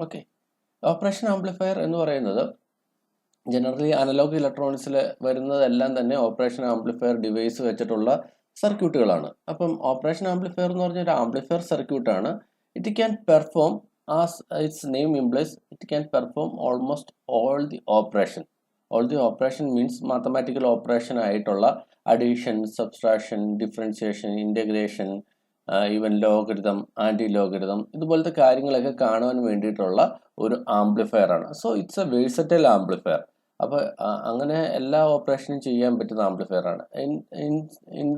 Okay. Operation amplifier എന്ന് പറയുന്നത് generally analogue ഇലക്ട്രോണിക്സിൽ വരുന്നതെല്ലാം തന്നെ ഓപ്പറേഷൻ ആംപ്ലിഫയർ ഡിവൈസ് വെച്ചിട്ടുള്ള സർക്യൂട്ടുകളാണ്. അപ്പം ഓപ്പറേഷൻ ആംപ്ലിഫയർ എന്ന് പറഞ്ഞ ഒരു ആംപ്ലിഫയർ സർക്യൂട്ടാണ്. It can perform as its name implies, it can perform almost all the operation. All the operation means mathematical operation ആയിട്ടുള്ള addition, subtraction, differentiation, integration, even logarithm, anti logarithm, ഇതുപോലത്തെ കാര്യങ്ങളൊക്കെ കാണുവാൻ വേണ്ടിയിട്ടുള്ള ഒരു ആംപ്ലിഫയർ ആണ്. So it's a versatile amplifier. അപ്പോൾ അങ്ങനെ എല്ലാ ഓപ്പറേഷനും ചെയ്യാൻ പറ്റുന്ന ആംപ്ലിഫയർ ആണ്. ഇൻ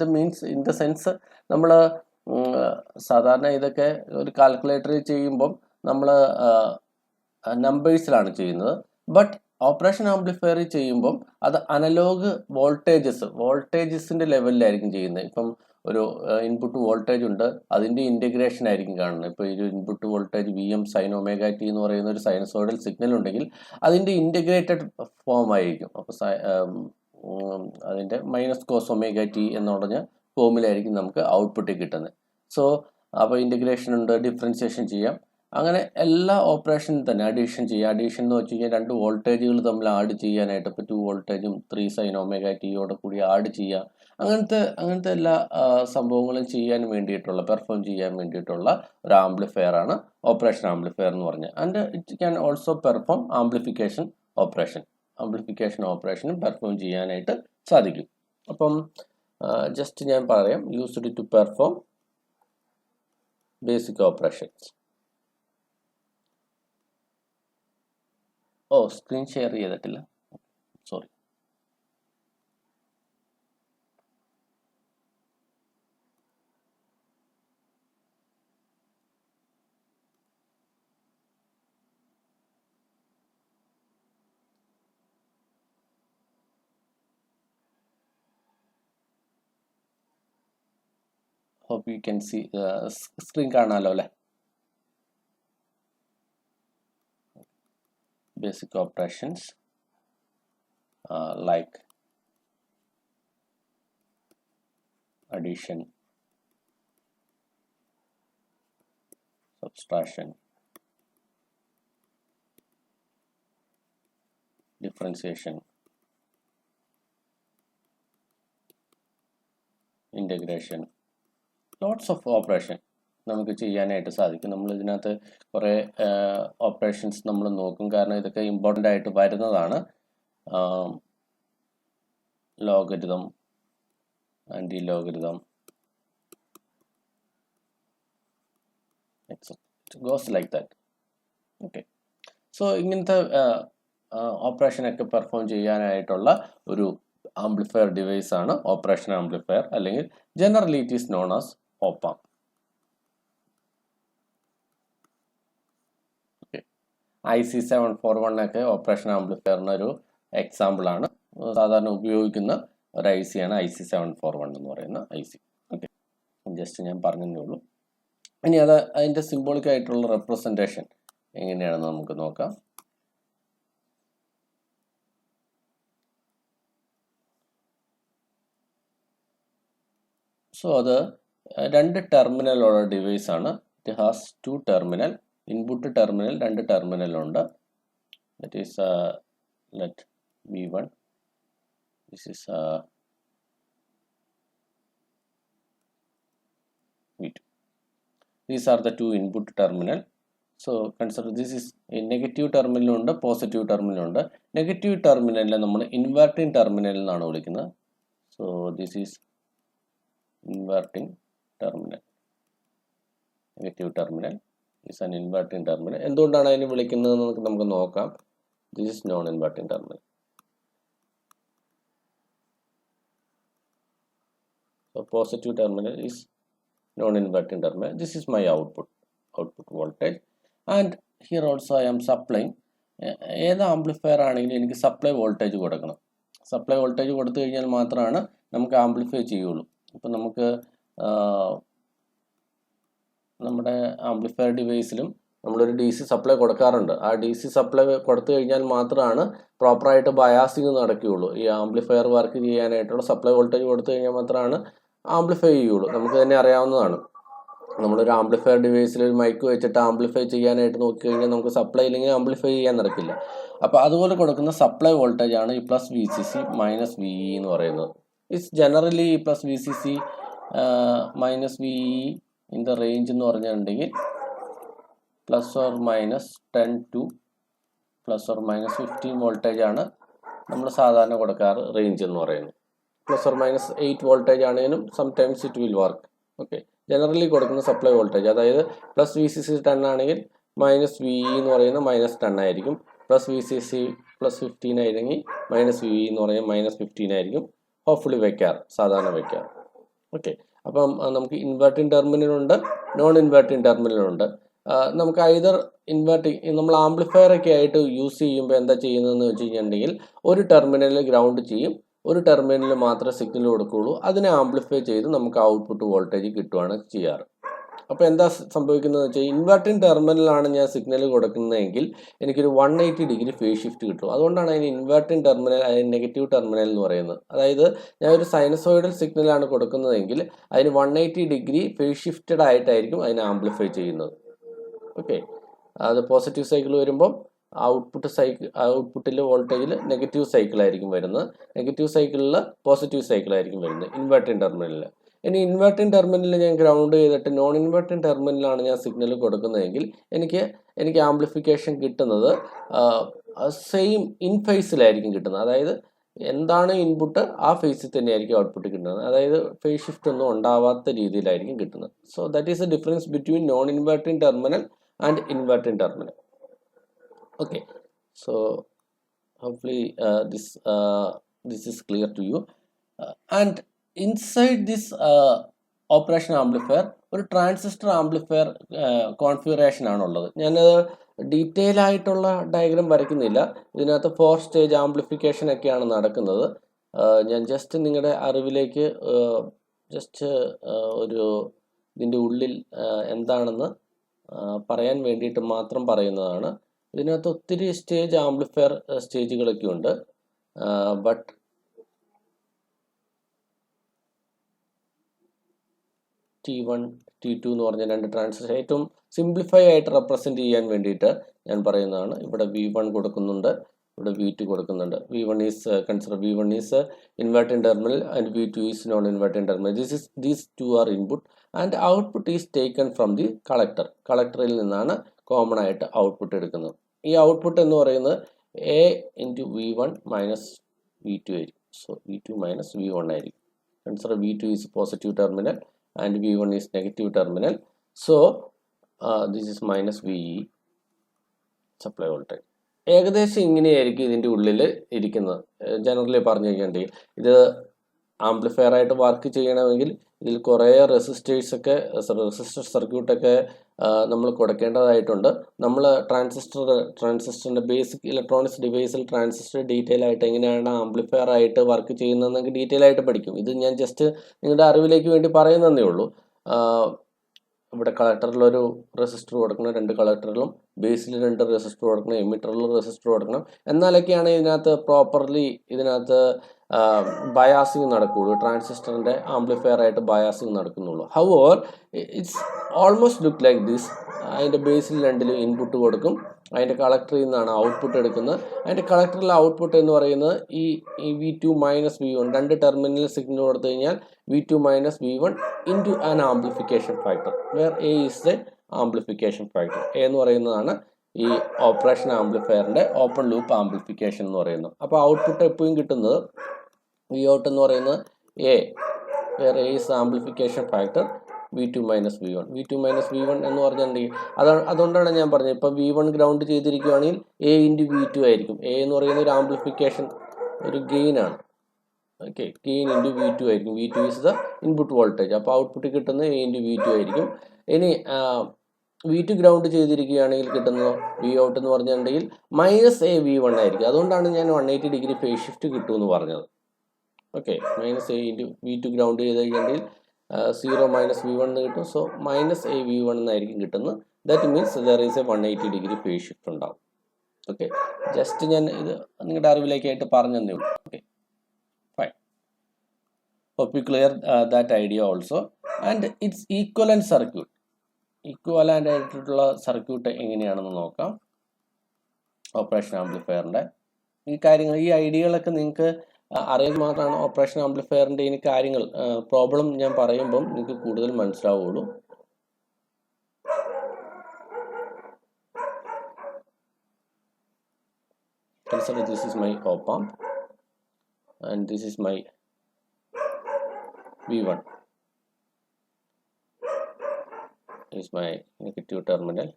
ദ സെൻസ് നമ്മൾ സാധാരണ ഇതൊക്കെ ഒരു കാൽക്കുലേറ്ററിൽ ചെയ്യുമ്പം നമ്മൾ നമ്പേഴ്സിലാണ് ചെയ്യുന്നത്. ബട്ട് ഓപ്പറേഷൻ ആംപ്ലിഫയറിൽ ചെയ്യുമ്പം അത് അനലോഗ് വോൾട്ടേജസിൻ്റെ ലെവലിലായിരിക്കും ചെയ്യുന്നത്. ഇപ്പം ഒരു ഇൻപുട്ട് വോൾട്ടേജ് ഉണ്ട്, അതിൻ്റെ ഇൻറ്റഗ്രേഷൻ ആയിരിക്കും കാണുന്നത്. ഇപ്പോൾ ഒരു input voltage VM sin omega t എന്ന് പറയുന്ന ഒരു സൈനസോയിഡൽ സിഗ്നൽ ഉണ്ടെങ്കിൽ അതിൻ്റെ ഇൻറ്റഗ്രേറ്റഡ് ഫോം ആയിരിക്കും. അപ്പോൾ അതിൻ്റെ -cos omega t എന്ന് പറഞ്ഞ ഫോമിലായിരിക്കും നമുക്ക് ഔട്ട്പുട്ടിൽ കിട്ടുന്നത്. സോ അപ്പോൾ ഇൻറ്റഗ്രേഷൻ ഉണ്ട്, ഡിഫറൻസിയേഷൻ ചെയ്യാം, അങ്ങനെ എല്ലാ ഓപ്പറേഷനും തന്നെ അഡീഷൻ ചെയ്യാം. അഡീഷൻ എന്ന് വെച്ച് കഴിഞ്ഞാൽ 2 വോൾട്ടേജുകൾ തമ്മിൽ ആഡ് ചെയ്യാനായിട്ട്, ഇപ്പോൾ 2 വോൾട്ടേജും 3 sin omega t കൂടി ആഡ് ചെയ്യാം. അങ്ങനത്തെ എല്ലാ സംഭവങ്ങളും ചെയ്യാൻ വേണ്ടിയിട്ടുള്ള, പെർഫോം ചെയ്യാൻ വേണ്ടിയിട്ടുള്ള ഒരു ആംപ്ലിഫയർ ആണ് ഓപ്പറേഷൻ ആംപ്ലിഫയർ എന്ന് പറഞ്ഞാൽ. And it can also perform amplification ഓപ്പറേഷനും പെർഫോം ചെയ്യാനായിട്ട് സാധിക്കും. അപ്പം ജസ്റ്റ് ഞാൻ പറയാം, used to perform basic operations. Screen share ചെയ്തിട്ടില്ല, sorry. Hope you can see screen കാണാമല്ലോ അല്ലേ? Basic operations like addition, subtraction, differentiation, integration, lots of operation നമുക്ക് ചെയ്യാനായിട്ട് സാധിക്കും. നമ്മൾ ഇതിനകത്ത് കുറേ ഓപ്പറേഷൻസ് നമ്മൾ നോക്കും, കാരണം ഇതൊക്കെ ഇമ്പോർട്ടൻ്റ് ആയിട്ട് വരുന്നതാണ്. Logarithm, anti logarithm, it goes like that. Okay. So ഇങ്ങനത്തെ ഓപ്പറേഷനൊക്കെ പെർഫോം ചെയ്യാനായിട്ടുള്ള ഒരു ആംപ്ലിഫയർ ഡിവൈസ് ആണ് ഓപ്പറേഷൻ ആംപ്ലിഫയർ, അല്ലെങ്കിൽ generally it is known as op amp. IC 741 ഒക്കെ ഓപ്പറേഷൻ ആംപ്ലിഫയറിന് ഒരു എക്സാമ്പിളാണ്. സാധാരണ ഉപയോഗിക്കുന്ന ഒരു IC ആണ് IC 741 എന്ന് പറയുന്ന IC. ഓക്കെ, ജസ്റ്റ് ഞാൻ പറഞ്ഞതേ ഉള്ളൂ. ഇനി അതിൻ്റെ സിംബോളിക് ആയിട്ടുള്ള റെപ്രസെൻറ്റേഷൻ എങ്ങനെയാണെന്ന് നമുക്ക് നോക്കാം. സോ അത് 2 ടെർമിനലുള്ള ഡിവൈസ് ആണ്. It has 2 terminal. Input terminal 2 ടെർമിനലുണ്ട്. That is let V1, this is V2. These are the 2 input terminal. So consider this is a negative terminal ഉണ്ട്, പോസിറ്റീവ് ടെർമിനൽ ഉണ്ട്. നെഗറ്റീവ് ടെർമിനലിനെ നമ്മൾ ഇൻവെർട്ടിംഗ് ടെർമിനൽ എന്നാണ് വിളിക്കുന്നത്. So this is inverting terminal. Negative terminal is an inverting terminal. എന്തുകൊണ്ടാണ് അതിനെ വിളിക്കുന്നത് നമുക്ക് നോക്കാം. This is non inverting terminal. So positive terminal is non inverting terminal. This is my output voltage, and here also I am supplying. ഏത് amplifier ആണെങ്കിലും എനിക്ക് supply voltage കൊടുക്കണം. Supply voltage കൊടുത്തു കഴിഞ്ഞാൽ മാത്രമാണ് നമുക്ക് ആംപ്ലിഫൈ ചെയ്യുള്ളൂ. ഇപ്പം നമുക്ക് നമ്മുടെ ആംപ്ലിഫയർ ഡിവൈസിലും നമ്മളൊരു DC സപ്ലൈ കൊടുക്കാറുണ്ട്. ആ DC സപ്ലൈ കൊടുത്തു കഴിഞ്ഞാൽ മാത്രമാണ് പ്രോപ്പറായിട്ട് ബയാസിങ് നടക്കുകയുള്ളൂ. ഈ ആംപ്ലിഫയർ വർക്ക് ചെയ്യാനായിട്ടുള്ള സപ്ലൈ വോൾട്ടേജ് കൊടുത്തു കഴിഞ്ഞാൽ മാത്രമാണ് ആംപ്ലിഫൈ ചെയ്യുള്ളൂ. നമുക്ക് തന്നെ അറിയാവുന്നതാണ്. നമ്മളൊരു ആംപ്ലിഫയർ ഡിവൈസിൽ ഒരു മൈക്ക് വെച്ചിട്ട് ആംപ്ലിഫൈ ചെയ്യാനായിട്ട് നോക്കിക്കഴിഞ്ഞാൽ നമുക്ക് സപ്ലൈ ഇല്ലെങ്കിൽ ആംപ്ലിഫൈ ചെയ്യാൻ നടക്കില്ല. അപ്പോൾ അതുപോലെ കൊടുക്കുന്ന സപ്ലൈ വോൾട്ടേജ് ആണ് ഈ plus V C C minus V E എന്ന് പറയുന്നത്. It's generally plus V C C minus V E in the range എന്ന് പറഞ്ഞിട്ടുണ്ടെങ്കിൽ plus or minus 10 to plus or minus 15 voltage ആണ് നമ്മൾ സാധാരണ കൊടുക്കാറ് റേഞ്ച് എന്ന് പറയുന്നത്. പ്ലസ് ഓർ മൈനസ് 8 വോൾട്ടേജ് ആണെങ്കിലും sometimes it will work. Okay, generally കൊടുക്കുന്ന സപ്ലൈ വോൾട്ടേജ്, അതായത് പ്ലസ് വി സി സി 10 ആണെങ്കിൽ മൈനസ് വി ഇ എന്ന് പറയുന്നത് മൈനസ് 10 ആയിരിക്കും. Plus V C C plus 15 ആയിരുന്നെങ്കിൽ മൈനസ് വി ഇ എന്ന് പറയുന്നത് മൈനസ് 15 ആയിരിക്കും ഹോപ്പ്ഫുള്ളി വെക്കാറ്, സാധാരണ വെക്കാറ്. ഓക്കെ, അപ്പം നമുക്ക് ഇൻവെർട്ടിംഗ് ടെർമിനലുണ്ട്, നോൺ ഇൻവെർട്ടിംഗ് ടെർമിനലുണ്ട്. നമുക്ക് ഐദർ ഇൻവെർട്ടിംഗ്, നമ്മൾ ആംപ്ലിഫയർ ഒക്കെ ആയിട്ട് യൂസ് ചെയ്യുമ്പോൾ എന്താ ചെയ്യുന്നതെന്ന് വെച്ച് കഴിഞ്ഞിട്ടുണ്ടെങ്കിൽ ഒരു ടെർമിനലിൽ ഗ്രൗണ്ട് ചെയ്യും, ഒരു ടെർമിനലിൽ മാത്രമേ സിഗ്നൽ കൊടുക്കുകയുള്ളൂ, അതിനെ ആംപ്ലിഫൈ ചെയ്ത് നമുക്ക് ഔട്ട്പുട്ട് വോൾട്ടേജ് കിട്ടുകയാണ് ചെയ്യാറ്. അപ്പോൾ എന്താ സംഭവിക്കുന്നത് വെച്ചാൽ ഇൻവെർട്ടിംഗ് ടെർമിനലാണ് ഞാൻ സിഗ്നൽ കൊടുക്കുന്നതെങ്കിൽ എനിക്കൊരു 180 ഡിഗ്രി ഫേസ് ഷിഫ്റ്റ് കിട്ടും. അതുകൊണ്ടാണ് അതിന് ഇൻവെർട്ടിംഗ് ടെർമിനൽ, അതിന് നെഗറ്റീവ് ടെർമിനൽ എന്ന് പറയുന്നത്. അതായത് ഞാൻ ഒരു സൈനസോയിഡൽ സിഗ്നലാണ് കൊടുക്കുന്നതെങ്കിൽ അതിന് 180 ഡിഗ്രി ഫേസ് ഷിഫ്റ്റഡ് ആയിട്ടായിരിക്കും അതിനെ ആംപ്ലിഫൈ ചെയ്യുന്നത്. ഓക്കെ, അത് പോസിറ്റീവ് സൈക്കിൾ വരുമ്പം ഔട്ട്പുട്ടിൽ വോൾട്ടേജിൽ നെഗറ്റീവ് സൈക്കിളായിരിക്കും വരുന്നത്, നെഗറ്റീവ് സൈക്കിളിൽ പോസിറ്റീവ് സൈക്കിളായിരിക്കും വരുന്നത് ഇൻവെർട്ടിംഗ് ടെർമിനലിൽ. ഇനി ഇൻവെർട്ടിംഗ് ടെർമിനലിൽ ഞാൻ ഗ്രൗണ്ട് ചെയ്തിട്ട് നോൺ ഇൻവെർട്ടിംഗ് ടെർമിനലാണ് ഞാൻ സിഗ്നൽ കൊടുക്കുന്നതെങ്കിൽ എനിക്ക് ആംപ്ലിഫിക്കേഷൻ കിട്ടുന്നത് സെയിം ഇൻ ഫേസിലായിരിക്കും കിട്ടുന്നത്. അതായത് എന്താണ് ഇൻപുട്ട് ആ ഫേസിൽ തന്നെയായിരിക്കും ഔട്ട്പുട്ട് കിട്ടുന്നത്, അതായത് ഫേസ് ഷിഫ്റ്റ് ഒന്നും ഉണ്ടാവാത്ത രീതിയിലായിരിക്കും കിട്ടുന്നത്. So that is the difference between non inverting terminal and inverting terminal. Okay, so hopefully this is clear to you. And inside this operation amplifier ഒരു ട്രാൻസിസ്റ്റർ ആംപ്ലിഫയർ കോൺഫിഗറേഷൻ ആണുള്ളത്. ഞാനത് detail ആയിട്ടുള്ള diagram വരയ്ക്കുന്നില്ല. ഇതിനകത്ത് 4 stage amplification ഒക്കെയാണ് നടക്കുന്നത്. ഞാൻ just നിങ്ങളുടെ അറിവിലേക്ക് ജസ്റ്റ് ഒരു ഇതിൻ്റെ ഉള്ളിൽ എന്താണെന്ന് പറയാൻ വേണ്ടിയിട്ട് മാത്രം പറയുന്നതാണ്. ഇതിനകത്ത് ഒത്തിരി സ്റ്റേജ് ആംപ്ലിഫയർ സ്റ്റേജുകളൊക്കെ ഉണ്ട്. ബട്ട് T1 T2 എന്ന് പറഞ്ഞ 2 ട്രാൻസിസ്റ്റർ ഏറ്റവും സിംപ്ലിഫൈ ആയിട്ട് റെപ്രസെൻറ്റ് ചെയ്യാൻ വേണ്ടിയിട്ട് ഞാൻ പറയുന്നതാണ്. ഇവിടെ V1 കൊടുക്കുന്നുണ്ട്, ഇവിടെ V2 കൊടുക്കുന്നുണ്ട്. V1 is inverting terminal and V2 is non-inverting terminal. These two are input and output is taken from the collector. കളക്ടറിൽ നിന്നാണ് കോമൺ ആയിട്ട് ഔട്ട്പുട്ട് എടുക്കുന്നത്. ഈ ഔട്ട്പുട്ട് എന്ന് പറയുന്നത് A into V1 minus V2 ആയിരിക്കും. സോ V2 minus V1 ആയിരിക്കും. Consider V2 is positive terminal and V1 is negative terminal. So this is minus VE supply voltage. ഏകദേശം ഇങ്ങനെയായിരിക്കും ഇതിൻ്റെ ഉള്ളിൽ ഇരിക്കുന്നത്. ജനറലി പറഞ്ഞു കഴിഞ്ഞിട്ടുണ്ടെങ്കിൽ ഇത് ആംപ്ലിഫയർ ആയിട്ട് വർക്ക് ചെയ്യണമെങ്കിൽ ഇതിൽ കുറേ റെസിസ്റ്റർ സർക്യൂട്ടൊക്കെ നമ്മൾ കൊടുക്കേണ്ടതായിട്ടുണ്ട്. നമ്മൾ ട്രാൻസിസ്റ്ററിൻ്റെ ബേസിക് ഇലക്ട്രോണിക്സ് ഡിവൈസിൽ ട്രാൻസിസ്റ്റർ ഡീറ്റെയിൽ ആയിട്ട് എങ്ങനെയാണ് ആംപ്ലിഫയർ ആയിട്ട് വർക്ക് ചെയ്യുന്നതെന്നൊക്കെ ഡീറ്റെയിൽ ആയിട്ട് പഠിക്കും. ഇത് ഞാൻ ജസ്റ്റ് നിങ്ങളുടെ അറിവിലേക്ക് വേണ്ടി പറയുന്നതേ ഉള്ളൂ. ഇവിടെ കളക്ടറിലൊരു റെസിസ്റ്റർ കൊടുക്കണം, 2 കളക്ടറിലും ബേസിൽ 2 റെസിസ്റ്റർ കൊടുക്കണം, എമിറ്ററിൽ റെസിസ്റ്റർ കൊടുക്കണം. എന്നാലൊക്കെയാണ് ഇതിനകത്ത് പ്രോപ്പർലി ബയാസിങ് നടക്കുകയുള്ളൂ, ട്രാൻസിസ്റ്ററിൻ്റെ ആംപ്ലിഫയർ ആയിട്ട് ബയാസിങ് നടക്കുന്നുള്ളൂ. However it's almost look like this. അതിൻ്റെ ബേസിൽ 2 ഇൻപുട്ട് കൊടുക്കും, അതിൻ്റെ കളക്ടറിൽ നിന്നാണ് ഔട്ട്പുട്ട് എടുക്കുന്നത്. അതിൻ്റെ കളക്ടറിലെ ഔട്ട്പുട്ട് എന്ന് പറയുന്നത് ഈ V2 minus V1 2 terminal signal കൊടുത്തു കഴിഞ്ഞാൽ V2 minus V1 into an amplification factor where A is the amplification factor. A എന്ന് പറയുന്നതാണ് ഈ ഓപ്പറേഷൻ ആംപ്ലിഫയറിൻ്റെ ഓപ്പൺ ലൂപ്പ് ആംപ്ലിഫിക്കേഷൻ എന്ന് പറയുന്നത്. അപ്പോൾ ഔട്ട്പുട്ട് എപ്പോഴും കിട്ടുന്നത് വി ഔട്ട് എന്ന് പറയുന്നത് A where A is amplification factor V2 minus V1. V2 minus V1 എന്ന് പറഞ്ഞിട്ടുണ്ടെങ്കിൽ അതുകൊണ്ടാണ് ഞാൻ പറഞ്ഞത്, ഇപ്പോൾ V1 ground ചെയ്തിരിക്കുകയാണെങ്കിൽ A into V2 ആയിരിക്കും. A എന്ന് പറയുന്ന ഒരു ആംപ്ലിഫിക്കേഷൻ ഒരു ഗെയിനാണ്. ഓക്കെ, ഗെയിൻ ഇൻറ്റു V2 ആയിരിക്കും. V2 is the input voltage. അപ്പോൾ ഔട്ട്പുട്ട് കിട്ടുന്നത് A ഇൻറ്റു V2 ആയിരിക്കും. ഇനി V2 ഗ്രൗണ്ട് ചെയ്തിരിക്കുകയാണെങ്കിൽ കിട്ടുന്നത് വി ഔട്ട് എന്ന് പറഞ്ഞിട്ടുണ്ടെങ്കിൽ മൈനസ് A V1 ആയിരിക്കും. അതുകൊണ്ടാണ് ഞാൻ 180 ഡിഗ്രി ഫേസ് ഷിഫ്റ്റ് കിട്ടുമെന്ന് പറഞ്ഞത്. Okay, minus A into V2 ground ചെയ്ത് കഴിഞ്ഞിട്ടുണ്ടെങ്കിൽ 0 മൈനസ് V1 എന്ന് കിട്ടും. സോ മൈനസ് A V1 എന്നായിരിക്കും കിട്ടുന്നത്. That means there is a 180 degree phase shift ഉണ്ടാവും. ഓക്കെ, ജസ്റ്റ് ഞാൻ ഇത് നിങ്ങളുടെ അറിവിലേക്കായിട്ട് പറഞ്ഞതേ ഉള്ളൂ. Okay, fine. Hope you clear that idea also. And it's equivalent circuit. Equivalent ആയിട്ടുള്ള സർക്യൂട്ട് എങ്ങനെയാണെന്ന് നോക്കാം. ഓപ്പറേഷൻ ആംപ്ലിഫയറിൻ്റെ ഈ കാര്യങ്ങൾ, ഈ ഐഡിയകളൊക്കെ നിങ്ങൾക്ക് അറിയാൻ മാത്രമാണ് ഓപ്പറേഷൻ ആംപ്ലിഫയറിൻ്റെ ഈ കാര്യങ്ങൾ പ്രോബ്ലം ഞാൻ പറയുമ്പം നിങ്ങൾക്ക് കൂടുതൽ മനസ്സിലാവുള്ളൂ. Consider this is my op amp and this is my V1 is my negative terminal.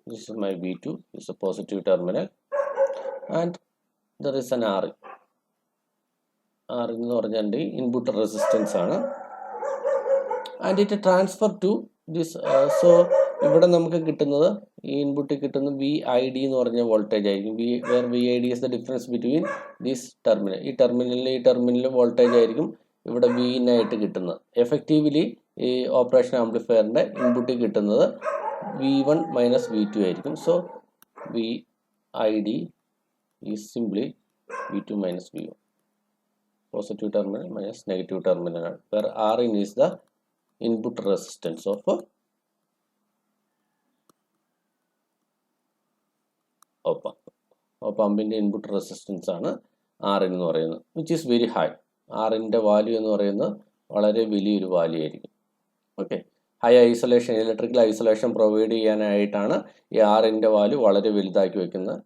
This is my V2 is a positive terminal and there is an R. R എന്ന് പറഞ്ഞാൽ input resistance ആണ്. And it transfer to this. So ഇവിടെ നമുക്ക് കിട്ടുന്നത്, ഈ ഇൻപുട്ടിൽ കിട്ടുന്ന VID എന്ന് പറഞ്ഞ വോൾട്ടേജ് ആയിരിക്കും. VID is the difference between this terminal. ഈ ടെർമിനലിൽ വോൾട്ടേജ് ആയിരിക്കും ഇവിടെ Vin ആയിട്ട് കിട്ടുന്നത്. എഫക്റ്റീവ്ലി ഈ ഓപ്പറേഷൻ ആംപ്ലിഫയറിൻ്റെ ഇൻപുട്ടിൽ കിട്ടുന്നത് V1 മൈനസ് V2 ആയിരിക്കും. So VID is simply V2 minus V1. Positive terminal minus negative terminal, where Rin is the input resistance of op ampന്റെ ഇൻപുട്ട് റെസിസ്റ്റൻസ് ആണ് Rin എന്ന് പറയുന്നത്, വിച്ച് ഈസ് വെരി ഹൈ. Rinന്റെ value എന്ന് പറയുന്നത് വളരെ വലിയൊരു വാല്യൂ ആയിരിക്കും. Okay, high isolation, electrical isolation provide ചെയ്യാനായിട്ടാണ് ഈ Rinന്റെ വാല്യൂ വളരെ വലുതാക്കി വെക്കുന്നത്.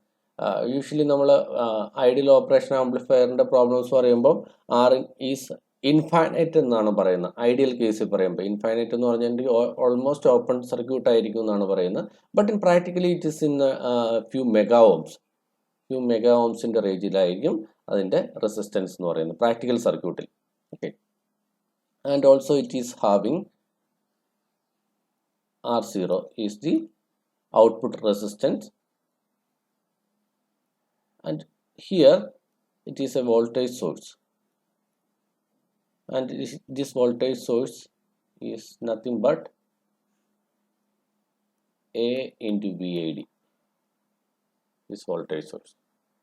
യൂഷ്വലി നമ്മൾ ഐഡിയൽ ഓപ്പറേഷൻ ആംപ്ലിഫയറിൻ്റെ പ്രോബ്ലംസ് പറയുമ്പോൾ Rin ഈസ് ഇൻഫൈനൈറ്റ് എന്നാണ് പറയുന്നത്. ഐഡിയൽ കേസിൽ പറയുമ്പോൾ ഇൻഫൈനൈറ്റ് എന്ന് പറഞ്ഞിട്ടുണ്ടെങ്കിൽ ഓൾമോസ്റ്റ് ഓപ്പൺ സർക്യൂട്ട് ആയിരിക്കും എന്നാണ് പറയുന്നത്. But in practically it is in few mega ഓംസിൻ്റെ റേഞ്ചിലായിരിക്കും അതിൻ്റെ റെസിസ്റ്റൻസ് എന്ന് പറയുന്നത് പ്രാക്ടിക്കൽ സർക്യൂട്ടിൽ. Okay, and also it is having R0 is the output resistance, and here it is a voltage source, and this voltage source is nothing but A into VID, this voltage source,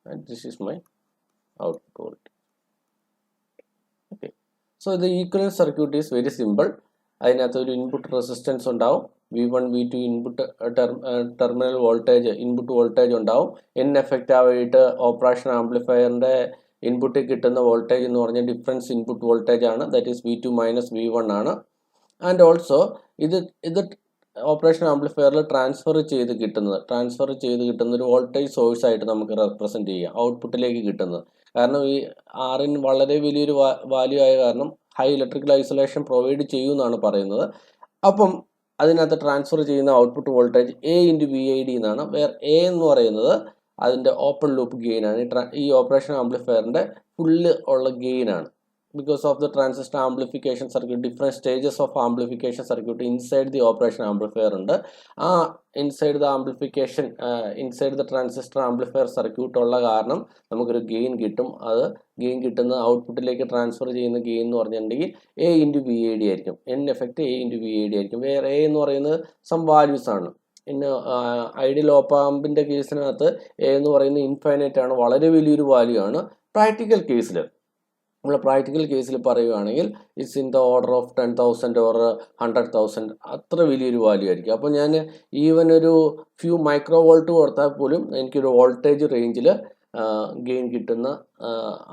and this is my output voltage. Okay, so the equivalent circuit is very simple. അതിനകത്ത് ഒരു input resistance ഉണ്ടാവും, V1 V2 input terminal voltage, input voltage ഉണ്ടാവും. Effect ആയിട്ട് operation ആംപ്ലിഫയറിൻ്റെ ഇൻപുട്ടിൽ കിട്ടുന്ന voltage എന്ന് പറഞ്ഞാൽ difference input voltage ആണ്, that is V2 minus V1 ആണ്. ആൻഡ് ഓൾസോ ഇത് ഓപ്പറേഷൻ ആംപ്ലിഫയറിൽ ട്രാൻസ്ഫർ ചെയ്ത് കിട്ടുന്ന ഒരു വോൾട്ടേജ് സോഴ്സ് ആയിട്ട് നമുക്ക് റെപ്രസെൻറ്റ് ചെയ്യാം, ഔട്ട്പുട്ടിലേക്ക് കിട്ടുന്നത്. കാരണം ഈ Rin വളരെ വലിയൊരു വാല്യൂ ആയ കാരണം ഹൈ ഇലക്ട്രിക്കൽ ഐസൊലേഷൻ പ്രൊവൈഡ് ചെയ്യുമെന്നാണ് പറയുന്നത്. അപ്പം അതിനകത്ത് ട്രാൻസ്ഫർ ചെയ്യുന്ന output voltage A into VID എന്നാണ്. വേർ A എന്ന് പറയുന്നത് അതിൻ്റെ ഓപ്പൺ ലൂപ്പ് ഗെയിൻ ആണ്. ഈ ഓപ്പറേഷൻ ആംപ്ലിഫയറിൻ്റെ ഫുള്ള് ഉള്ള ഗെയിൻ ആണ്. because of the transistor amplification circuit, different stages of amplification circuit inside the operation amplifier ഉണ്ട്. inside the amplification inside the transistor amplifier circuit ഉള്ള കാരണം നമുക്കൊരു ഗെയിൻ കിട്ടും. അത് ഗെയിൻ കിട്ടുന്ന ഔട്ട്പുട്ടിലേക്ക് ട്രാൻസ്ഫർ ചെയ്യുന്ന ഗെയിൻ എന്ന് പറഞ്ഞിട്ടുണ്ടെങ്കിൽ A ഇൻറ്റു VID ആയിരിക്കും. എഫക്റ്റ് A ഇൻറ്റു VID ആയിരിക്കും. വേറെ A എന്ന് പറയുന്നത് സം വാല്യൂസ് ആണ്. പിന്നെ ഐഡിയൽ ഓപ്പ് ആമ്പിൻ്റെ കേസിനകത്ത് A എന്ന് പറയുന്നത് ഇൻഫൈനൈറ്റ് ആണ്, വളരെ വലിയൊരു വാല്യൂ ആണ്. പ്രാക്ടിക്കൽ കേസിൽ പറയുകയാണെങ്കിൽ it's in the order of 10,000 or 100,000, അത്ര വലിയൊരു വാല്യൂ ആയിരിക്കും. അപ്പോൾ ഞാൻ ഈവൻ ഒരു ഫ്യൂ മൈക്രോ വോൾട്ട് കൊടുത്താൽ പോലും എനിക്കൊരു വോൾട്ടേജ് റേഞ്ചിൽ ഗെയിൻ കിട്ടുന്ന,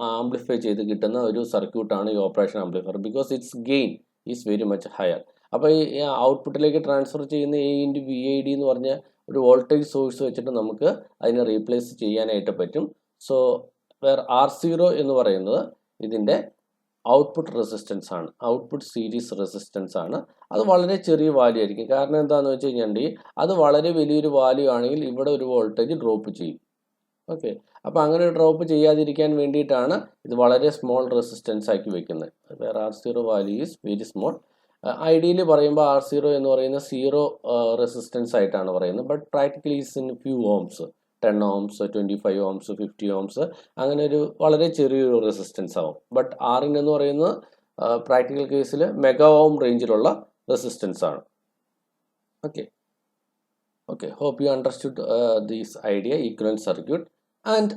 ആംപ്ലിഫൈ ചെയ്ത് കിട്ടുന്ന ഒരു സർക്യൂട്ടാണ് ഈ operation amplifier, because it's gain is very much higher. അപ്പോൾ ഈ ഔട്ട്പുട്ടിലേക്ക് ട്രാൻസ്ഫർ ചെയ്യുന്ന A ഇൻറ്റു VID എന്ന് പറഞ്ഞ ഒരു വോൾട്ടേജ് സോഴ്സ് വെച്ചിട്ട് നമുക്ക് അതിനെ റീപ്ലേസ് ചെയ്യാനായിട്ട് പറ്റും. സോ വേർ R0 എന്ന് പറയുന്നത് ഇതിൻ്റെ ഔട്ട്പുട്ട് റെസിസ്റ്റൻസ് ആണ്, ഔട്ട്പുട്ട് സീരീസ് റെസിസ്റ്റൻസ് ആണ്. അത് വളരെ ചെറിയ വാല്യൂ ആയിരിക്കും. കാരണം എന്താണെന്ന് വെച്ച് കഴിഞ്ഞിട്ടുണ്ടെങ്കിൽ അത് വളരെ വലിയൊരു വാല്യൂ ആണെങ്കിൽ ഇവിടെ ഒരു വോൾട്ടേജ് ഡ്രോപ്പ് ചെയ്യും. ഓക്കെ, അപ്പോൾ അങ്ങനെ ഡ്രോപ്പ് ചെയ്യാതിരിക്കാൻ വേണ്ടിയിട്ടാണ് ഇത് വളരെ സ്മോൾ റെസിസ്റ്റൻസ് ആക്കി വെക്കുന്നത്. വേറെ R0 value is very small. Ideally പറയുമ്പോൾ R0 എന്ന് പറയുന്ന 0 റെസിസ്റ്റൻസ് ആയിട്ടാണ് പറയുന്നത്. But practically is in few ohms, 10 ohms, 25 ohms, 50 ohms, അങ്ങനെ ഒരു വളരെ ചെറിയൊരു റെസിസ്റ്റൻസ് ആവും. ബട്ട് Rin എന്ന് പറയുന്നത് പ്രാക്ടിക്കൽ കേസിൽ മെഗാ ഓം റേഞ്ചിലുള്ള റെസിസ്റ്റൻസ് ആണ്. Okay, hope you understood this idea, equivalent circuit. And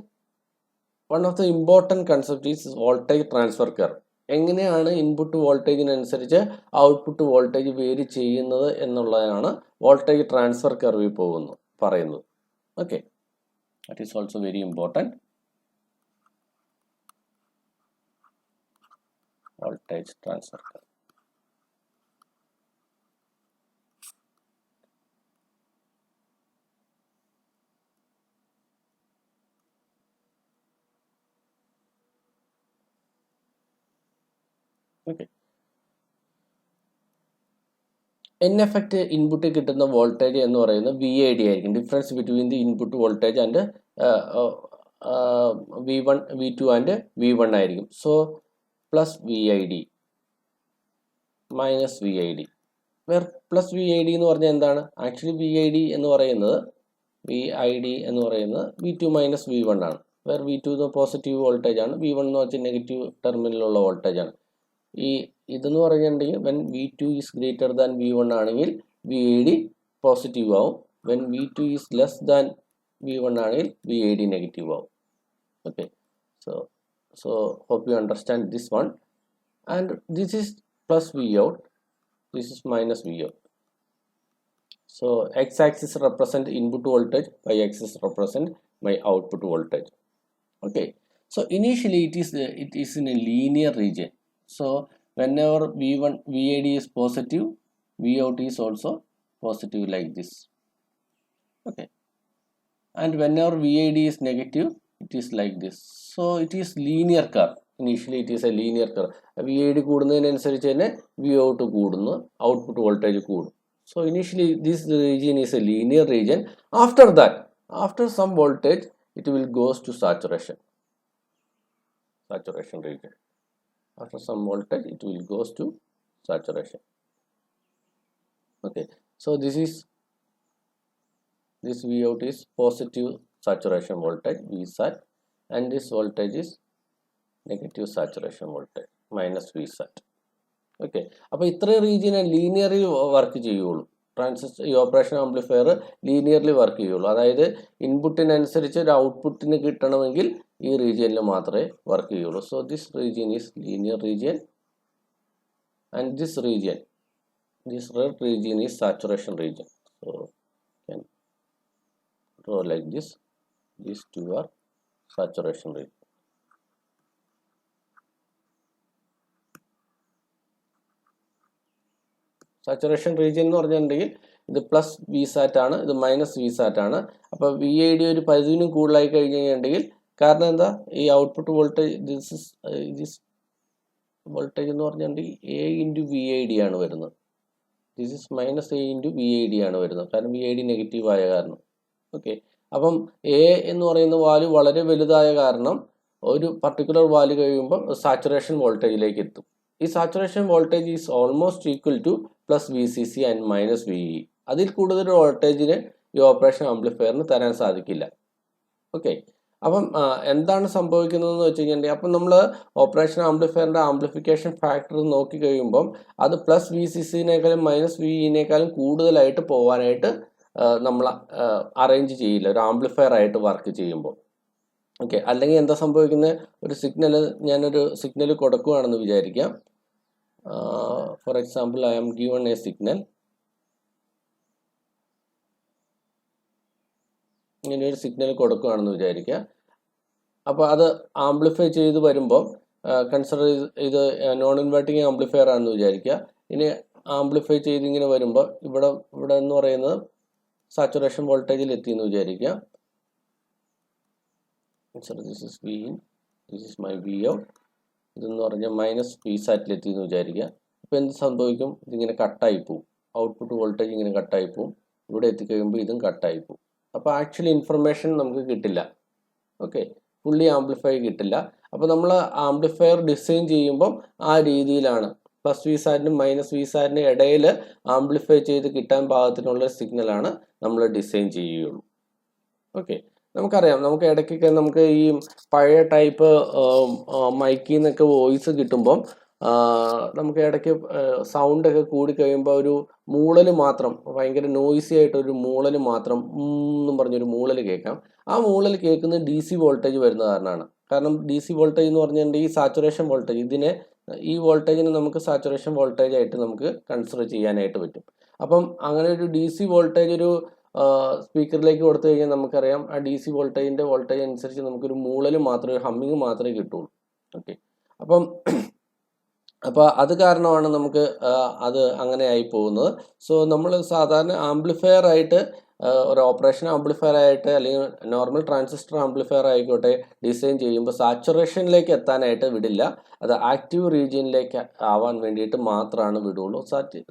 one of the important concept is voltage transfer curve. എങ്ങനെയാണ് ഇൻപുട്ട് വോൾട്ടേജിനനുസരിച്ച് ഔട്ട്പുട്ട് വോൾട്ടേജ് വേരി ചെയ്യുന്നത് എന്നുള്ളതാണ് വോൾട്ടേജ് ട്രാൻസ്ഫർ കർവിൽ പറയുന്നത്. Okay, that is also very important. Voltage transfer curve. Okay, in effect ഇൻപുട്ടിൽ കിട്ടുന്ന voltage എന്ന് പറയുന്നത് VID ആയിരിക്കും. Difference between the input voltage and V1, V2 and V1 ആയിരിക്കും. So plus VID minus VID. Where plus VID എന്ന് പറഞ്ഞാൽ എന്താണ്? Actually VID എന്ന് പറയുന്നത് V2 മൈനസ് V1 ആണ്. വേർ V2 പോസിറ്റീവ് വോൾട്ടേജ് ആണ്, V1 എന്ന് വെച്ചാൽ നെഗറ്റീവ് ടെർമിനലുള്ള വോൾട്ടേജ് ആണ്. ഇതെന്ന് പറഞ്ഞിട്ടുണ്ടെങ്കിൽ when V2 is greater than V1 ആണെങ്കിൽ VID പോസിറ്റീവ് ആവും. When V2 is less than V1 ആണെങ്കിൽ VID നെഗറ്റീവ് ആവും. Okay, so hope you understand this one. And this is plus Vout, this is minus Vout. So x-axis represent input voltage, y-axis represent my output voltage. Okay, so initially it is in a linear region. So whenever VID is positive, Vout is also positive like this. Okay, and whenever VID is negative, it is like this. So it is linear curve. Initially it is a linear curve. VID കൂടുന്നതിനനുസരിച്ച് തന്നെ Vout കൂടുന്നു, output voltage കൂടും. So initially this region is a linear region. After that, after some voltage, it will goes to saturation region. After some voltage, it will goes to saturation. Okay, so this Vout is positive saturation voltage Vsat, and this voltage is negative saturation voltage minus Vsat. Okay, അപ്പോൾ ഇത്രയും റീജിയനെ linearly work ചെയ്യുള്ളൂ. ഈ operation amplifier linearly work ചെയ്യുള്ളൂ. അതായത് ഇൻപുട്ടിനനുസരിച്ച് ഒരു ഔട്ട്പുട്ടിന് കിട്ടണമെങ്കിൽ ഈ റീജിയനിൽ മാത്രമേ വർക്ക് ചെയ്യുള്ളൂ. So this region is linear region, and this red region is saturation region. So can draw like this. These two are saturation region. Saturation region എന്ന് പറഞ്ഞിട്ടുണ്ടെങ്കിൽ ഇത് പ്ലസ് Vsat ആണ്, ഇത് മൈനസ് Vsat ആണ്. അപ്പോൾ VID ഒരു പരിധിനും കൂടുതലായി കഴിഞ്ഞ് കഴിഞ്ഞിട്ടുണ്ടെങ്കിൽ, കാരണം എന്താ, ഈ ഔട്ട്പുട്ട് വോൾട്ടേജ് ദിസ് വോൾട്ടേജ് എന്ന് പറഞ്ഞിട്ടുണ്ടെങ്കിൽ A ഇൻറ്റു VID ആണ് വരുന്നത്. This is minus A into VID ആണ് വരുന്നത്, കാരണം VID നെഗറ്റീവ് ആയ കാരണം. ഓക്കെ, അപ്പം A എന്ന് പറയുന്ന വാല്യൂ വളരെ വലുതായ കാരണം ഒരു പർട്ടിക്കുലർ വാല്യൂ കഴിയുമ്പോൾ സാച്ചുറേഷൻ വോൾട്ടേജിലേക്ക് എത്തും. ഈ saturation voltage is almost equal two plus VCC and minus VE. അതിൽ കൂടുതൽ വോൾട്ടേജിന് ഈ ഓപ്പറേഷൻ ആംപ്ലിഫയറിന് തരാൻ സാധിക്കില്ല. ഓക്കെ, അപ്പം എന്താണ് സംഭവിക്കുന്നതെന്ന് വെച്ച് കഴിഞ്ഞിട്ടുണ്ടെങ്കിൽ, അപ്പം നമ്മൾ ഓപ്പറേഷൻ ആംപ്ലിഫയറിൻ്റെ ആംപ്ലിഫിക്കേഷൻ ഫാക്ടർ നോക്കി കഴിയുമ്പം അത് പ്ലസ് VCCനേക്കാളും മൈനസ് VEനേക്കാളും കൂടുതലായിട്ട് പോകാനായിട്ട് നമ്മൾ അറേഞ്ച് ചെയ്യില്ല ഒരു ആംപ്ലിഫയർ ആയിട്ട് വർക്ക് ചെയ്യുമ്പോൾ. ഓക്കെ, അല്ലെങ്കിൽ എന്താ സംഭവിക്കുന്നത്, ഞാനൊരു സിഗ്നൽ കൊടുക്കുകയാണെന്ന് വിചാരിക്കാം. For example, I am given a signal. ഇങ്ങനെ ഒരു സിഗ്നൽ കൊടുക്കുകയാണെന്ന് വിചാരിക്കുക. അപ്പോൾ അത് ആംപ്ലിഫൈ ചെയ്ത് വരുമ്പോൾ കൺസിഡർ ഇത് നോൺ ഇൻവേർട്ടിങ് ആംപ്ലിഫയർ ആണെന്ന് വിചാരിക്കുക. ഇനി ആംപ്ലിഫൈ ചെയ്ത് ഇങ്ങനെ വരുമ്പോൾ ഇവിടെ എന്ന് പറയുന്നത് സാച്ചുറേഷൻ വോൾട്ടേജിൽ എത്തിയെന്ന് വിചാരിക്കുക. This is Vin, this is my Vout. ഇതെന്ന് പറഞ്ഞാൽ മൈനസ് Vsat എത്തിയെന്ന് വിചാരിക്കുക. അപ്പോൾ എന്ത് സംഭവിക്കും, ഇതിങ്ങനെ കട്ടായി പോവും, ഔട്ട്പുട്ട് വോൾട്ടേജ് ഇങ്ങനെ കട്ടായി പോവും. ഇവിടെ എത്തിക്കഴിയുമ്പോൾ ഇതും കട്ടായി പോവും. അപ്പോൾ ആക്ച്വലി ഇൻഫർമേഷൻ നമുക്ക് കിട്ടില്ല. ഓക്കെ, ഫുള്ളി ആംപ്ലിഫൈ കിട്ടില്ല. അപ്പോൾ നമ്മൾ ആംപ്ലിഫയർ ഡിസൈൻ ചെയ്യുമ്പം ആ രീതിയിലാണ് പ്ലസ് Vsatനും മൈനസ് Vsatനും ഇടയിൽ ആംപ്ലിഫൈ ചെയ്ത് കിട്ടാൻ പാകത്തിനുള്ള സിഗ്നലാണ് നമ്മൾ ഡിസൈൻ ചെയ്യുകയുള്ളൂ. ഓക്കെ, നമുക്കറിയാം, നമുക്ക് ഇടയ്ക്കൊക്കെ നമുക്ക് ഈ പഴയ ടൈപ്പ് മൈക്കിൽ നിന്നൊക്കെ വോയിസ് കിട്ടുമ്പം നമുക്ക് ഇടയ്ക്ക് സൗണ്ടൊക്കെ കൂടി കഴിയുമ്പോൾ ഒരു മൂളൽ മാത്രം, ഭയങ്കര നോയ്സി ആയിട്ടൊരു മൂളൽ മാത്രം എന്നും പറഞ്ഞൊരു മൂളൽ കേൾക്കാം. ആ മൂളൽ കേൾക്കുന്നത് DC വോൾട്ടേജ് വരുന്ന കാരണമാണ്. കാരണം ഡി സി വോൾട്ടേജ് എന്ന് പറഞ്ഞിട്ടുണ്ടെങ്കിൽ ഈ സാച്ചുറേഷൻ വോൾട്ടേജ് ഈ വോൾട്ടേജിനെ നമുക്ക് സാച്ചുറേഷൻ വോൾട്ടേജ് ആയിട്ട് നമുക്ക് കൺസിഡർ ചെയ്യാനായിട്ട് പറ്റും. അപ്പം അങ്ങനെ ഒരു ഡി സി വോൾട്ടേജ് ഒരു സ്പീക്കറിലേക്ക് കൊടുത്തു കഴിഞ്ഞാൽ നമുക്കറിയാം ആ ഡി സി വോൾട്ടേജിൻ്റെ വോൾട്ടേജ് അനുസരിച്ച് നമുക്കൊരു മൂളൽ മാത്രമേ, ഒരു ഹമ്മിങ് മാത്രമേ കിട്ടുള്ളൂ. ഓക്കെ, അപ്പോൾ അത് കാരണമാണ് നമുക്ക് അത് അങ്ങനെ ആയി പോകുന്നത്. സോ നമ്മൾ സാധാരണ ആംപ്ലിഫയർ ആയിട്ട് ഒരു ഓപ്പറേഷൻ ആംപ്ലിഫയർ ആയിട്ട് അല്ലെങ്കിൽ നോർമൽ ട്രാൻസിസ്റ്റർ ആംപ്ലിഫയർ ആയിക്കോട്ടെ ഡിസൈൻ ചെയ്യുമ്പോൾ സാച്ചുറേഷനിലേക്ക് എത്താനായിട്ട് വിടില്ല. അത് ആക്റ്റീവ് റീജിയനിലേക്ക് ആവാൻ വേണ്ടിയിട്ട് മാത്രമാണ് വിടുള്ളൂ.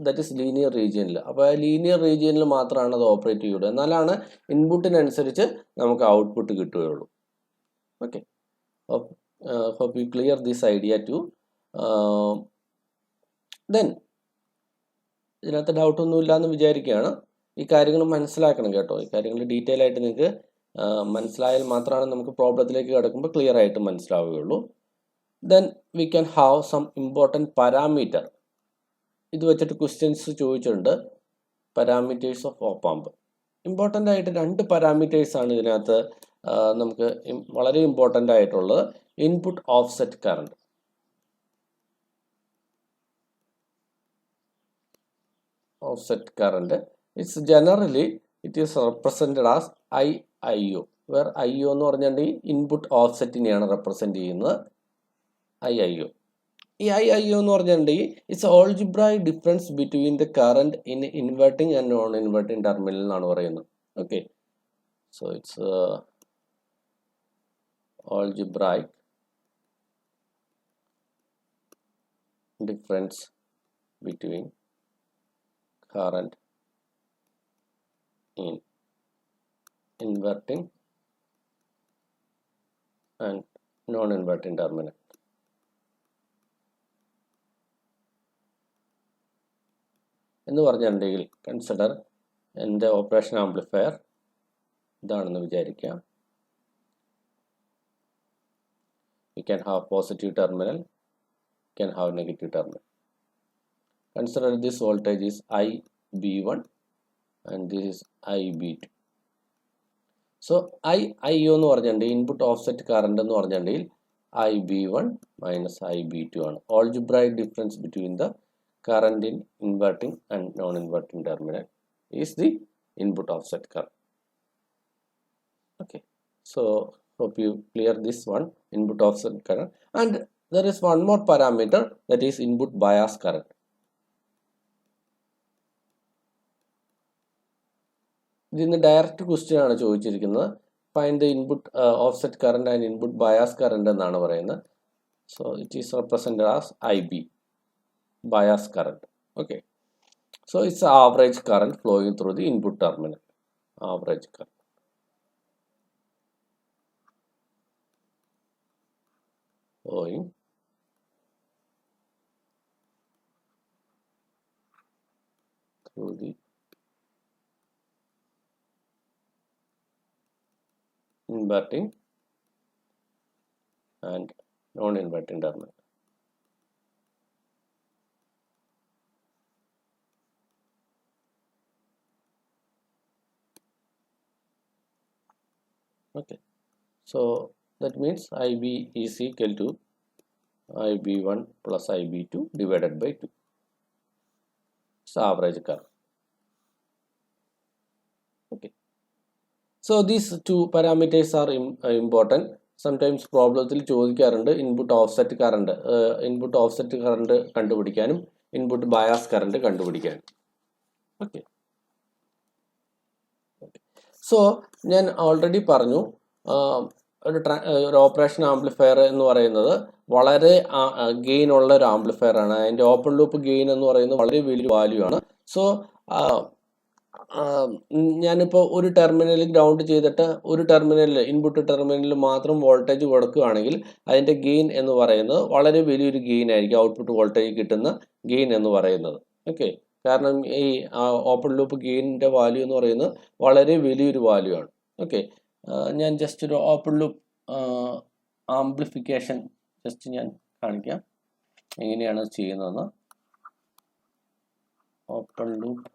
ദാറ്റ് ഈസ് ലീനിയർ റീജിയനിൽ. അപ്പോൾ ആ ലീനിയർ റീജിയനിൽ മാത്രമാണ് അത് ഓപ്പറേറ്റ് ചെയ്യുള്ളൂ. എന്നാലാണ് ഇൻപുട്ടിനനുസരിച്ച് നമുക്ക് ഔട്ട്പുട്ട് കിട്ടുകയുള്ളൂ. Okay, hope you clear this idea too. Then ഇതിനകത്ത് ഡൗട്ടൊന്നുമില്ല എന്ന് വിചാരിക്കുകയാണ്. ഈ കാര്യങ്ങൾ മനസ്സിലാക്കണം കേട്ടോ. ഈ കാര്യങ്ങൾ ഡീറ്റെയിൽ ആയിട്ട് നിങ്ങൾക്ക് മനസ്സിലായാൽ മാത്രമാണ് നമുക്ക് പ്രോബ്ലത്തിലേക്ക് കിടക്കുമ്പോൾ ക്ലിയർ ആയിട്ട് മനസ്സിലാവുകയുള്ളൂ. Then we can have some important parameter. ഇത് വെച്ചിട്ട് ക്വസ്റ്റ്യൻസ് ചോദിച്ചിട്ടുണ്ട്. Parameters of ഓപ്പ്-ആമ്പ്. ഇമ്പോർട്ടൻ്റ് ആയിട്ട് 2 പാരാമീറ്റേഴ്സാണ് ഇതിനകത്ത് നമുക്ക് വളരെ ഇമ്പോർട്ടൻ്റ് ആയിട്ടുള്ളത്. Input offset current. Offset current, it's generally it is represented as IIO, where IO എന്ന് പറഞ്ഞിട്ടുണ്ടെങ്കിൽ ഇൻപുട്ട് ഓഫ്സെറ്റിനെയാണ് റെപ്രസെൻറ്റ് ചെയ്യുന്നത്. IIO. ഈ IIO എന്ന് പറഞ്ഞിട്ടുണ്ടെങ്കിൽ it's algebraic difference between the current in inverting and non inverting terminal എന്നാണ് പറയുന്നത്. Okay, so it's algebraic difference between current in inverting and non-inverting terminal. എന്ന് പറഞ്ഞിട്ടുണ്ടെങ്കിൽ കൺസിഡർ എൻ്റെ ഓപ്പറേഷൻ ആംപ്ലിഫയർ ഇതാണെന്ന് വിചാരിക്കുക. You can have positive terminal, you can have negative terminal. Consider this voltage is IB1 and this is IB2. So IIO എന്ന് പറഞ്ഞിട്ടുണ്ടെങ്കിൽ input offset current എന്ന് പറഞ്ഞിട്ടുണ്ടെങ്കിൽ IB1 minus IB2 ആണ്. Algebraic difference between the current in inverting and non inverting terminal is the input offset current. Okay, so hope you clear this one, input offset current. And there is one more parameter, that is input bias current. ഇതിന് direct question ആണ് ചോദിച്ചിരിക്കുന്നത്. Find the input offset current and input bias current എന്നാണ് പറയുന്നത്. So it is represented as IB, bias current. Okay, so it's average current flowing through the input terminal. Average current flowing through the inverting and non-inverting terminal. Okay, so that means IB is equal to IB1 plus IB2 divided by 2. It's average current. Okay, so these two parameters are important. Sometimes പ്രോബ്ലത്തിൽ ചോദിക്കാറുണ്ട് input offset current കണ്ടുപിടിക്കാനും input bias current കണ്ടുപിടിക്കാനും. Okay, so ഞാൻ already പറഞ്ഞു ഒരു operation amplifier എന്ന് പറയുന്നത് വളരെ gain ഉള്ള ഒരു ആംപ്ലിഫയർ ആണ്. അതിൻ്റെ ഓപ്പൺ ലൂപ്പ് ഗെയിൻ എന്ന് പറയുന്നത് വളരെ വലിയ വാല്യൂ ആണ്. സോ ഞാനിപ്പോൾ ഒരു ടെർമിനലിൽ ഗ്രൗണ്ട് ചെയ്തിട്ട് ഒരു ടെർമിനലിൽ ഇൻപുട്ട് ടെർമിനലിൽ മാത്രം വോൾട്ടേജ് കൊടുക്കുകയാണെങ്കിൽ അതിൻ്റെ ഗെയിൻ എന്ന് പറയുന്നത് വളരെ വലിയൊരു ഗെയിൻ ആയിരിക്കും. ഔട്ട്പുട്ട് വോൾട്ടേജ് കിട്ടുന്ന ഗെയിൻ എന്ന് പറയുന്നത്. ഓക്കെ, കാരണം ഈ ഓപ്പൺ ലൂപ്പ് ഗെയിനിൻ്റെ വാല്യൂ എന്ന് പറയുന്നത് വളരെ വലിയൊരു വാല്യൂ ആണ്. ഓക്കെ, ഞാൻ ജസ്റ്റ് ഒരു ഓപ്പൺ ലൂപ്പ് ആംപ്ലിഫിക്കേഷൻ ജസ്റ്റ് ഞാൻ കാണിക്കാം എങ്ങനെയാണ് ചെയ്യുന്നതെന്ന്. Open loop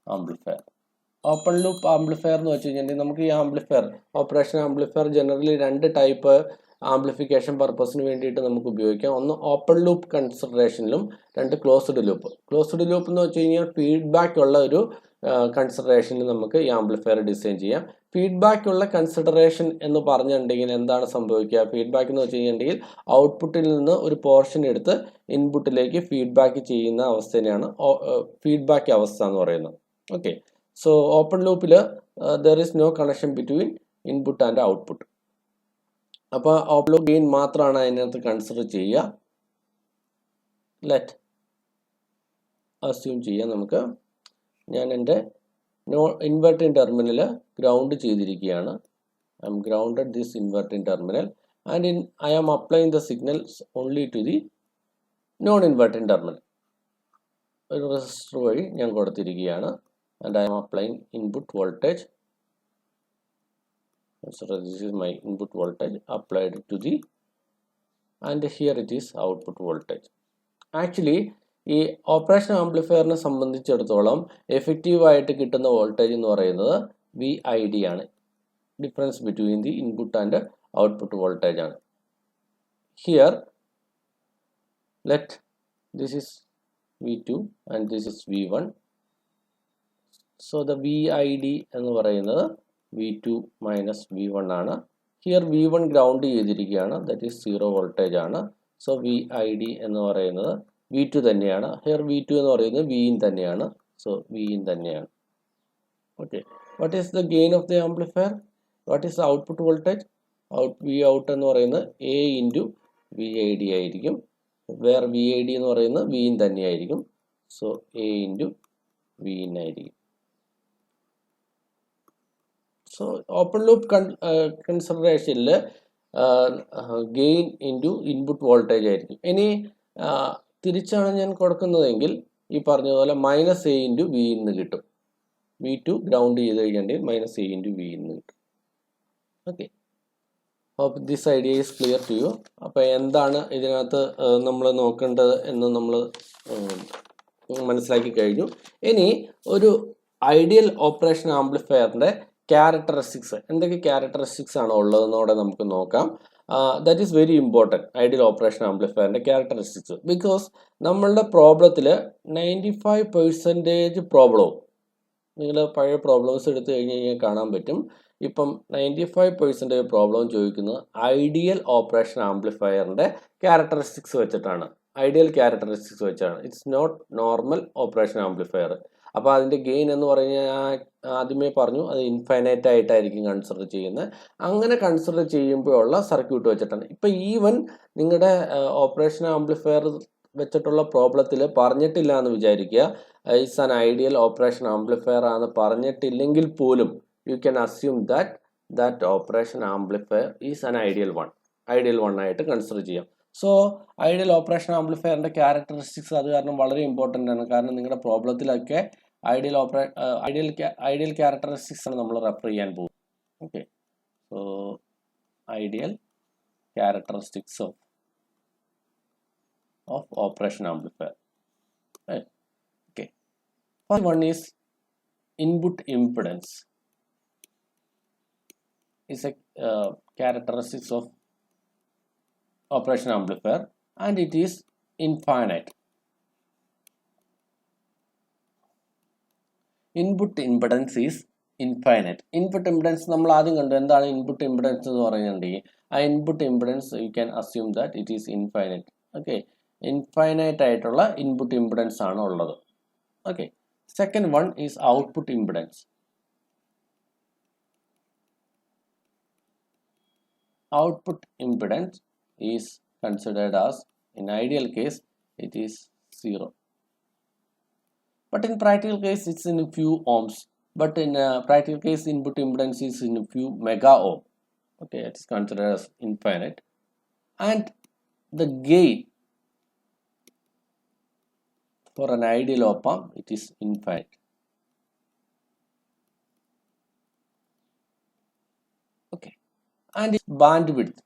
amplifier. Open loop amplifier എന്ന് വെച്ച് കഴിഞ്ഞിട്ടുണ്ടെങ്കിൽ നമുക്ക് ഈ amplifier operation amplifier generally 2 type amplification പർപ്പസിന് വേണ്ടിയിട്ട് നമുക്ക് ഉപയോഗിക്കാം. ഒന്ന് ഓപ്പൺ ലൂപ്പ് കൺസിഡറേഷനിലും, 2 ക്ലോസ്ഡ് ലൂപ്പ്. ക്ലോസ്ഡ് ലൂപ്പ് എന്ന് വെച്ച് കഴിഞ്ഞാൽ ഫീഡ്ബാക്ക് ഉള്ള ഒരു കൺസിഡറേഷനിൽ നമുക്ക് ഈ ആംപ്ലിഫയർ ഡിസൈൻ ചെയ്യാം. ഫീഡ്ബാക്ക് ഉള്ള കൺസിഡറേഷൻ എന്ന് പറഞ്ഞിട്ടുണ്ടെങ്കിൽ എന്താണ് സംഭവിക്കുക? ഫീഡ്ബാക്ക് എന്ന് വെച്ച് കഴിഞ്ഞിട്ടുണ്ടെങ്കിൽ ഔട്ട്പുട്ടിൽ നിന്ന് ഒരു പോർഷൻ എടുത്ത് ഇൻപുട്ടിലേക്ക് ഫീഡ്ബാക്ക് ചെയ്യുന്ന അവസ്ഥയാണ് ഫീഡ്ബാക്ക് അവസ്ഥ എന്ന് പറയുന്നത്. ഓക്കെ, സോ ഓപ്പൺ ലൂപ്പിൽ there is no connection between input and output. അപ്പോൾ ഓപ്പൺ ലൂപ്പ് ഗെയിൻ മാത്രമാണ് അതിനകത്ത് കൺസിഡർ ചെയ്യുക. ലെറ്റ് അസ്യൂം ചെയ്യാം നമുക്ക്. ഞാൻ എൻ്റെ ഇൻവെർട്ടിംഗ് ടെർമിനൽ ഗ്രൗണ്ട് ചെയ്തിരിക്കുകയാണ്. I am grounded this inverting terminal and I am applying the signals only to the non inverting terminal. ഒരു റെസിസ്റ്റർ വഴി ഞാൻ കൊടുത്തിരിക്കുകയാണ്. And I am applying input voltage. So this is my input voltage applied to the, and here it is output voltage. Actually ഈ operation ആംപ്ലിഫയറിനെ സംബന്ധിച്ചിടത്തോളം എഫക്റ്റീവായിട്ട് കിട്ടുന്ന voltage എന്ന് പറയുന്നത് VID ആണ്. Difference between the input and output voltage ആണ്. Here let this is V2 and this is V1. So the VID എന്ന് പറയുന്നത് V2 മൈനസ് V1 ആണ്. ഹിയർ V1 ഗ്രൗണ്ട് ചെയ്തിരിക്കുകയാണ്, ദറ്റ് ഈസ് 0 വോൾട്ടേജ് ആണ്. സോ VID എന്ന് പറയുന്നത് V2 തന്നെയാണ്. Here V2 എന്ന് പറയുന്നത് Vin തന്നെയാണ്. സോ Vin തന്നെയാണ്. Okay, what is the gain of the amplifier? What is the output voltage? Vout എന്ന് പറയുന്നത് A ഇൻറ്റു VID ആയിരിക്കും. വേർ VID എന്ന് പറയുന്നത് Vin തന്നെയായിരിക്കും. സോ A ഇൻറ്റു Vin ആയിരിക്കും. സോ ഓപ്പൺ ലൂപ്പ് കൺസിഡറേഷനിൽ ഗെയിൻ ഇൻറ്റു ഇൻപുട്ട് വോൾട്ടേജ് ആയിരിക്കും. ഇനി തിരിച്ചാണ് ഞാൻ കൊടുക്കുന്നതെങ്കിൽ ഈ പറഞ്ഞതുപോലെ -A ഇൻറ്റു V എന്ന് കിട്ടും. V2 ഗ്രൗണ്ട് ചെയ്ത് കഴിഞ്ഞിട്ടുണ്ടെങ്കിൽ -A ഇൻറ്റു V എന്ന് കിട്ടും. Okay, hope this idea is clear to you. അപ്പോൾ എന്താണ് ഇതിനകത്ത് നമ്മൾ നോക്കേണ്ടത് എന്ന് നമ്മൾ മനസ്സിലാക്കി കഴിഞ്ഞു. ഇനി ഒരു ഐഡിയൽ ഓപ്പറേഷൻ ആംപ്ലിഫയറിൻ്റെ ക്യാരക്ടറിസ്റ്റിക്സ്, എന്തൊക്കെ ക്യാരക്ടറിസ്റ്റിക്സ് ആണ് ഉള്ളതെന്നോടെ നമുക്ക് നോക്കാം. That is very important, ideal operation ആംപ്ലിഫയറിൻ്റെ ക്യാരക്ടറിസ്റ്റിക്സ്. ബിക്കോസ് നമ്മളുടെ പ്രോബ്ലത്തിൽ 95% പ്രോബ്ലവും, നിങ്ങൾ പഴയ പ്രോബ്ലംസ് എടുത്തു കഴിഞ്ഞാൽ കാണാൻ പറ്റും, ഇപ്പം 95% പ്രോബ്ലം ചോദിക്കുന്നത് ഐഡിയൽ ഓപ്പറേഷൻ ആംപ്ലിഫയറിൻ്റെ ക്യാരക്ടറിസ്റ്റിക്സ് വെച്ചിട്ടാണ്, ഐഡിയൽ ക്യാരക്ടറിസ്റ്റിക്സ് വെച്ചാണ്. It's not normal operation amplifier. അപ്പോൾ അതിൻ്റെ ഗെയിൻ എന്ന് പറഞ്ഞാൽ ആദ്യമേ പറഞ്ഞു, അത് ഇൻഫൈനൈറ്റ് ആയിട്ടായിരിക്കും കൺസിഡർ ചെയ്യുന്നത്. അങ്ങനെ കൺസിഡർ ചെയ്യുമ്പോഴുള്ള സർക്യൂട്ട് വെച്ചിട്ടാണ്. ഇപ്പം ഈവൻ നിങ്ങളുടെ ഓപ്പറേഷൻ ആംപ്ലിഫയർ വെച്ചിട്ടുള്ള പ്രോബ്ലത്തിൽ പറഞ്ഞിട്ടില്ല എന്ന് വിചാരിക്കുക, it's an ideal operation amplifier ആണെന്ന് പറഞ്ഞിട്ടില്ലെങ്കിൽ പോലും you can assume that operation amplifier is an ideal one ആയിട്ട് കൺസിഡർ ചെയ്യാം. സോ ഐഡിയൽ ഓപ്പറേഷൻ ആംപ്ലിഫയറിൻ്റെ ക്യാരക്ടറിസ്റ്റിക്സ് അത് കാരണം വളരെ ഇമ്പോർട്ടൻ്റ് ആണ്. കാരണം നിങ്ങളുടെ പ്രോബ്ലത്തിലൊക്കെ ഐഡിയൽ ക്യാരക്ടറിസ്റ്റിക്സ് ആണ് നമ്മൾ റെഫർ ചെയ്യാൻ പോകും. Okay, so ideal characteristics of operation amplifier. Okay, first one is input impedance is a characteristics of operation amplifier, and it is infinite. Input impedance is infinite. Input impedance നമ്മൾ ആദ്യം കണ്ടു. എന്താണ് input impedance എന്ന് പറയുന്നുണ്ടെങ്കിൽ ആ input impedance you can assume that it is infinite. Okay, infinite ആയിട്ടുള്ള input impedance ആണ് ഉള്ളത്. Okay, second one is output impedance. Output impedance is considered as, in ideal case, it is 0. But in practical case, it's in a few ohms. But in practical case, input impedance is in a few mega ohm. Okay, it is considered as infinite. And the gain for an ideal op amp, it is infinite. Okay. And its bandwidth.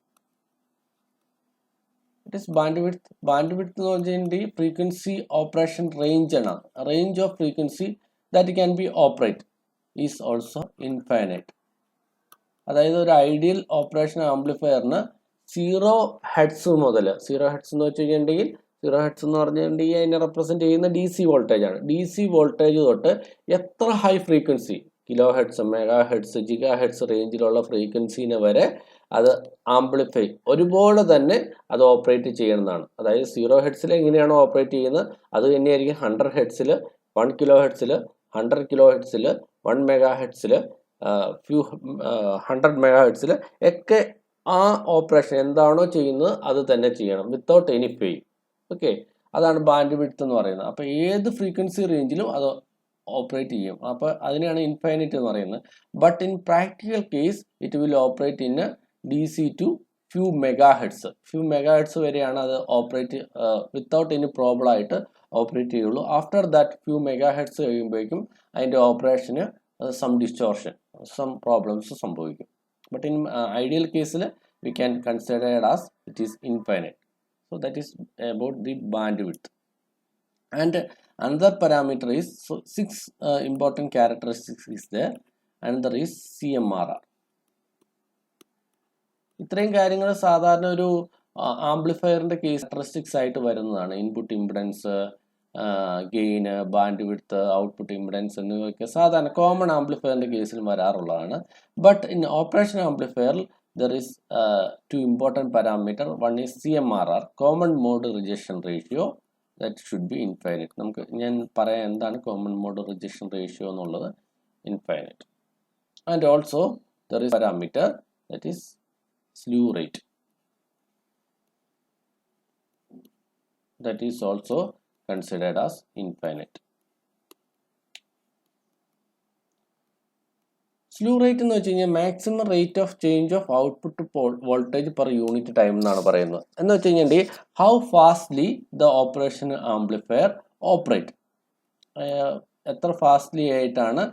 It is bandwidth. Bandwidth എന്ന് പറഞ്ഞാൽ frequency operation range ആണ്. Range of frequency that can be operate. Is also infinite. അതായത് ഒരു ideal operation ആംപ്ലിഫയറിന് 0 heads മുതൽ, 0 heads എന്ന് വെച്ച് കഴിഞ്ഞിട്ടുണ്ടെങ്കിൽ 0 heads എന്ന് പറഞ്ഞിട്ടുണ്ടെങ്കിൽ അതിനെ റെപ്രസെൻറ്റ് ചെയ്യുന്ന ഡി സി വോൾട്ടേജ് ആണ്. ഡി സി വോൾട്ടേജ് തൊട്ട് എത്ര high frequency, kilohertz, megahertz, gigahertz റേഞ്ചിലുള്ള ഫ്രീക്വൻസീനെ വരെ അത് ആംപ്ലിഫൈ ഒരുപോലെ തന്നെ അത് ഓപ്പറേറ്റ് ചെയ്യണമെന്നാണ്. അതായത് 0 ഹെഡ്സിൽ എങ്ങനെയാണോ ഓപ്പറേറ്റ് ചെയ്യുന്നത് അത് തന്നെയായിരിക്കും 100 ഹെഡ്സിൽ, 1 കിലോ ഹെഡ്സിൽ, 100 കിലോ ഹെഡ്സിൽ, 1 മെഗാ ഹെഡ്സിൽ, ഫ്യൂ 100 മെഗാ ഹെഡ്സിൽ ഒക്കെ ആ ഓപ്പറേഷൻ എന്താണോ ചെയ്യുന്നത് അത് തന്നെ ചെയ്യണം വിത്തൗട്ട് എനി ഫെയിൽ. ഓക്കെ, അതാണ് ബാൻഡ് വിഡ്ത്ത് എന്ന് പറയുന്നത്. അപ്പോൾ ഏത് ഫ്രീക്വൻസി റേഞ്ചിലും അത് ഓപ്പറേറ്റ് ചെയ്യും. അപ്പോൾ അതിനെയാണ് ഇൻഫൈനൈറ്റ് എന്ന് പറയുന്നത്. But in practical case it will operate in D C to few megahertz വരെയാണ് അത് ഓപ്പറേറ്റ് വിത്തൗട്ട് എനി പ്രോബ്ലം ആയിട്ട് ഓപ്പറേറ്റ് ചെയ്യുള്ളൂ. After that few megahertz കഴിയുമ്പോഴേക്കും അതിൻ്റെ ഓപ്പറേഷന് സം ഡിസ്റ്റോർഷൻ, സം പ്രോബ്ലംസ് സംഭവിക്കും. ബട്ട് ഇൻ ഐഡിയൽ കേസിൽ we can consider as it is infinite. So that is about the bandwidth. And another parameter is, so 6 important characteristics is there. Another is CMRR. ഇത്രയും കാര്യങ്ങൾ സാധാരണ ഒരു ആംപ്ലിഫയറിൻ്റെ case characteristics ആയിട്ട് വരുന്നതാണ്. Input impedance, gain, band width, output impedance എന്നിവയൊക്കെ സാധാരണ common ആംപ്ലിഫയറിൻ്റെ കേസിൽ വരാറുള്ളതാണ്. But in operation ആംപ്ലിഫയറിൽ there is two important parameter. One is CMRR, common mode rejection ratio, that should be infinite. നമുക്ക് ഞാൻ പറയാം എന്താണ് common mode rejection ratio എന്നുള്ളത്. Infinite. And also there is parameter that is slew rate, that is also considered as infinite. Slew rate എന്ന് വെച്ച് കഴിഞ്ഞാൽ maximum rate of change of output voltage per unit time എന്നാണ് പറയുന്നത്. എന്ന് വെച്ച് കഴിഞ്ഞിട്ടുണ്ടെങ്കിൽ how fastly the operation amplifier operate, എത്ര fastly ആയിട്ടാണ്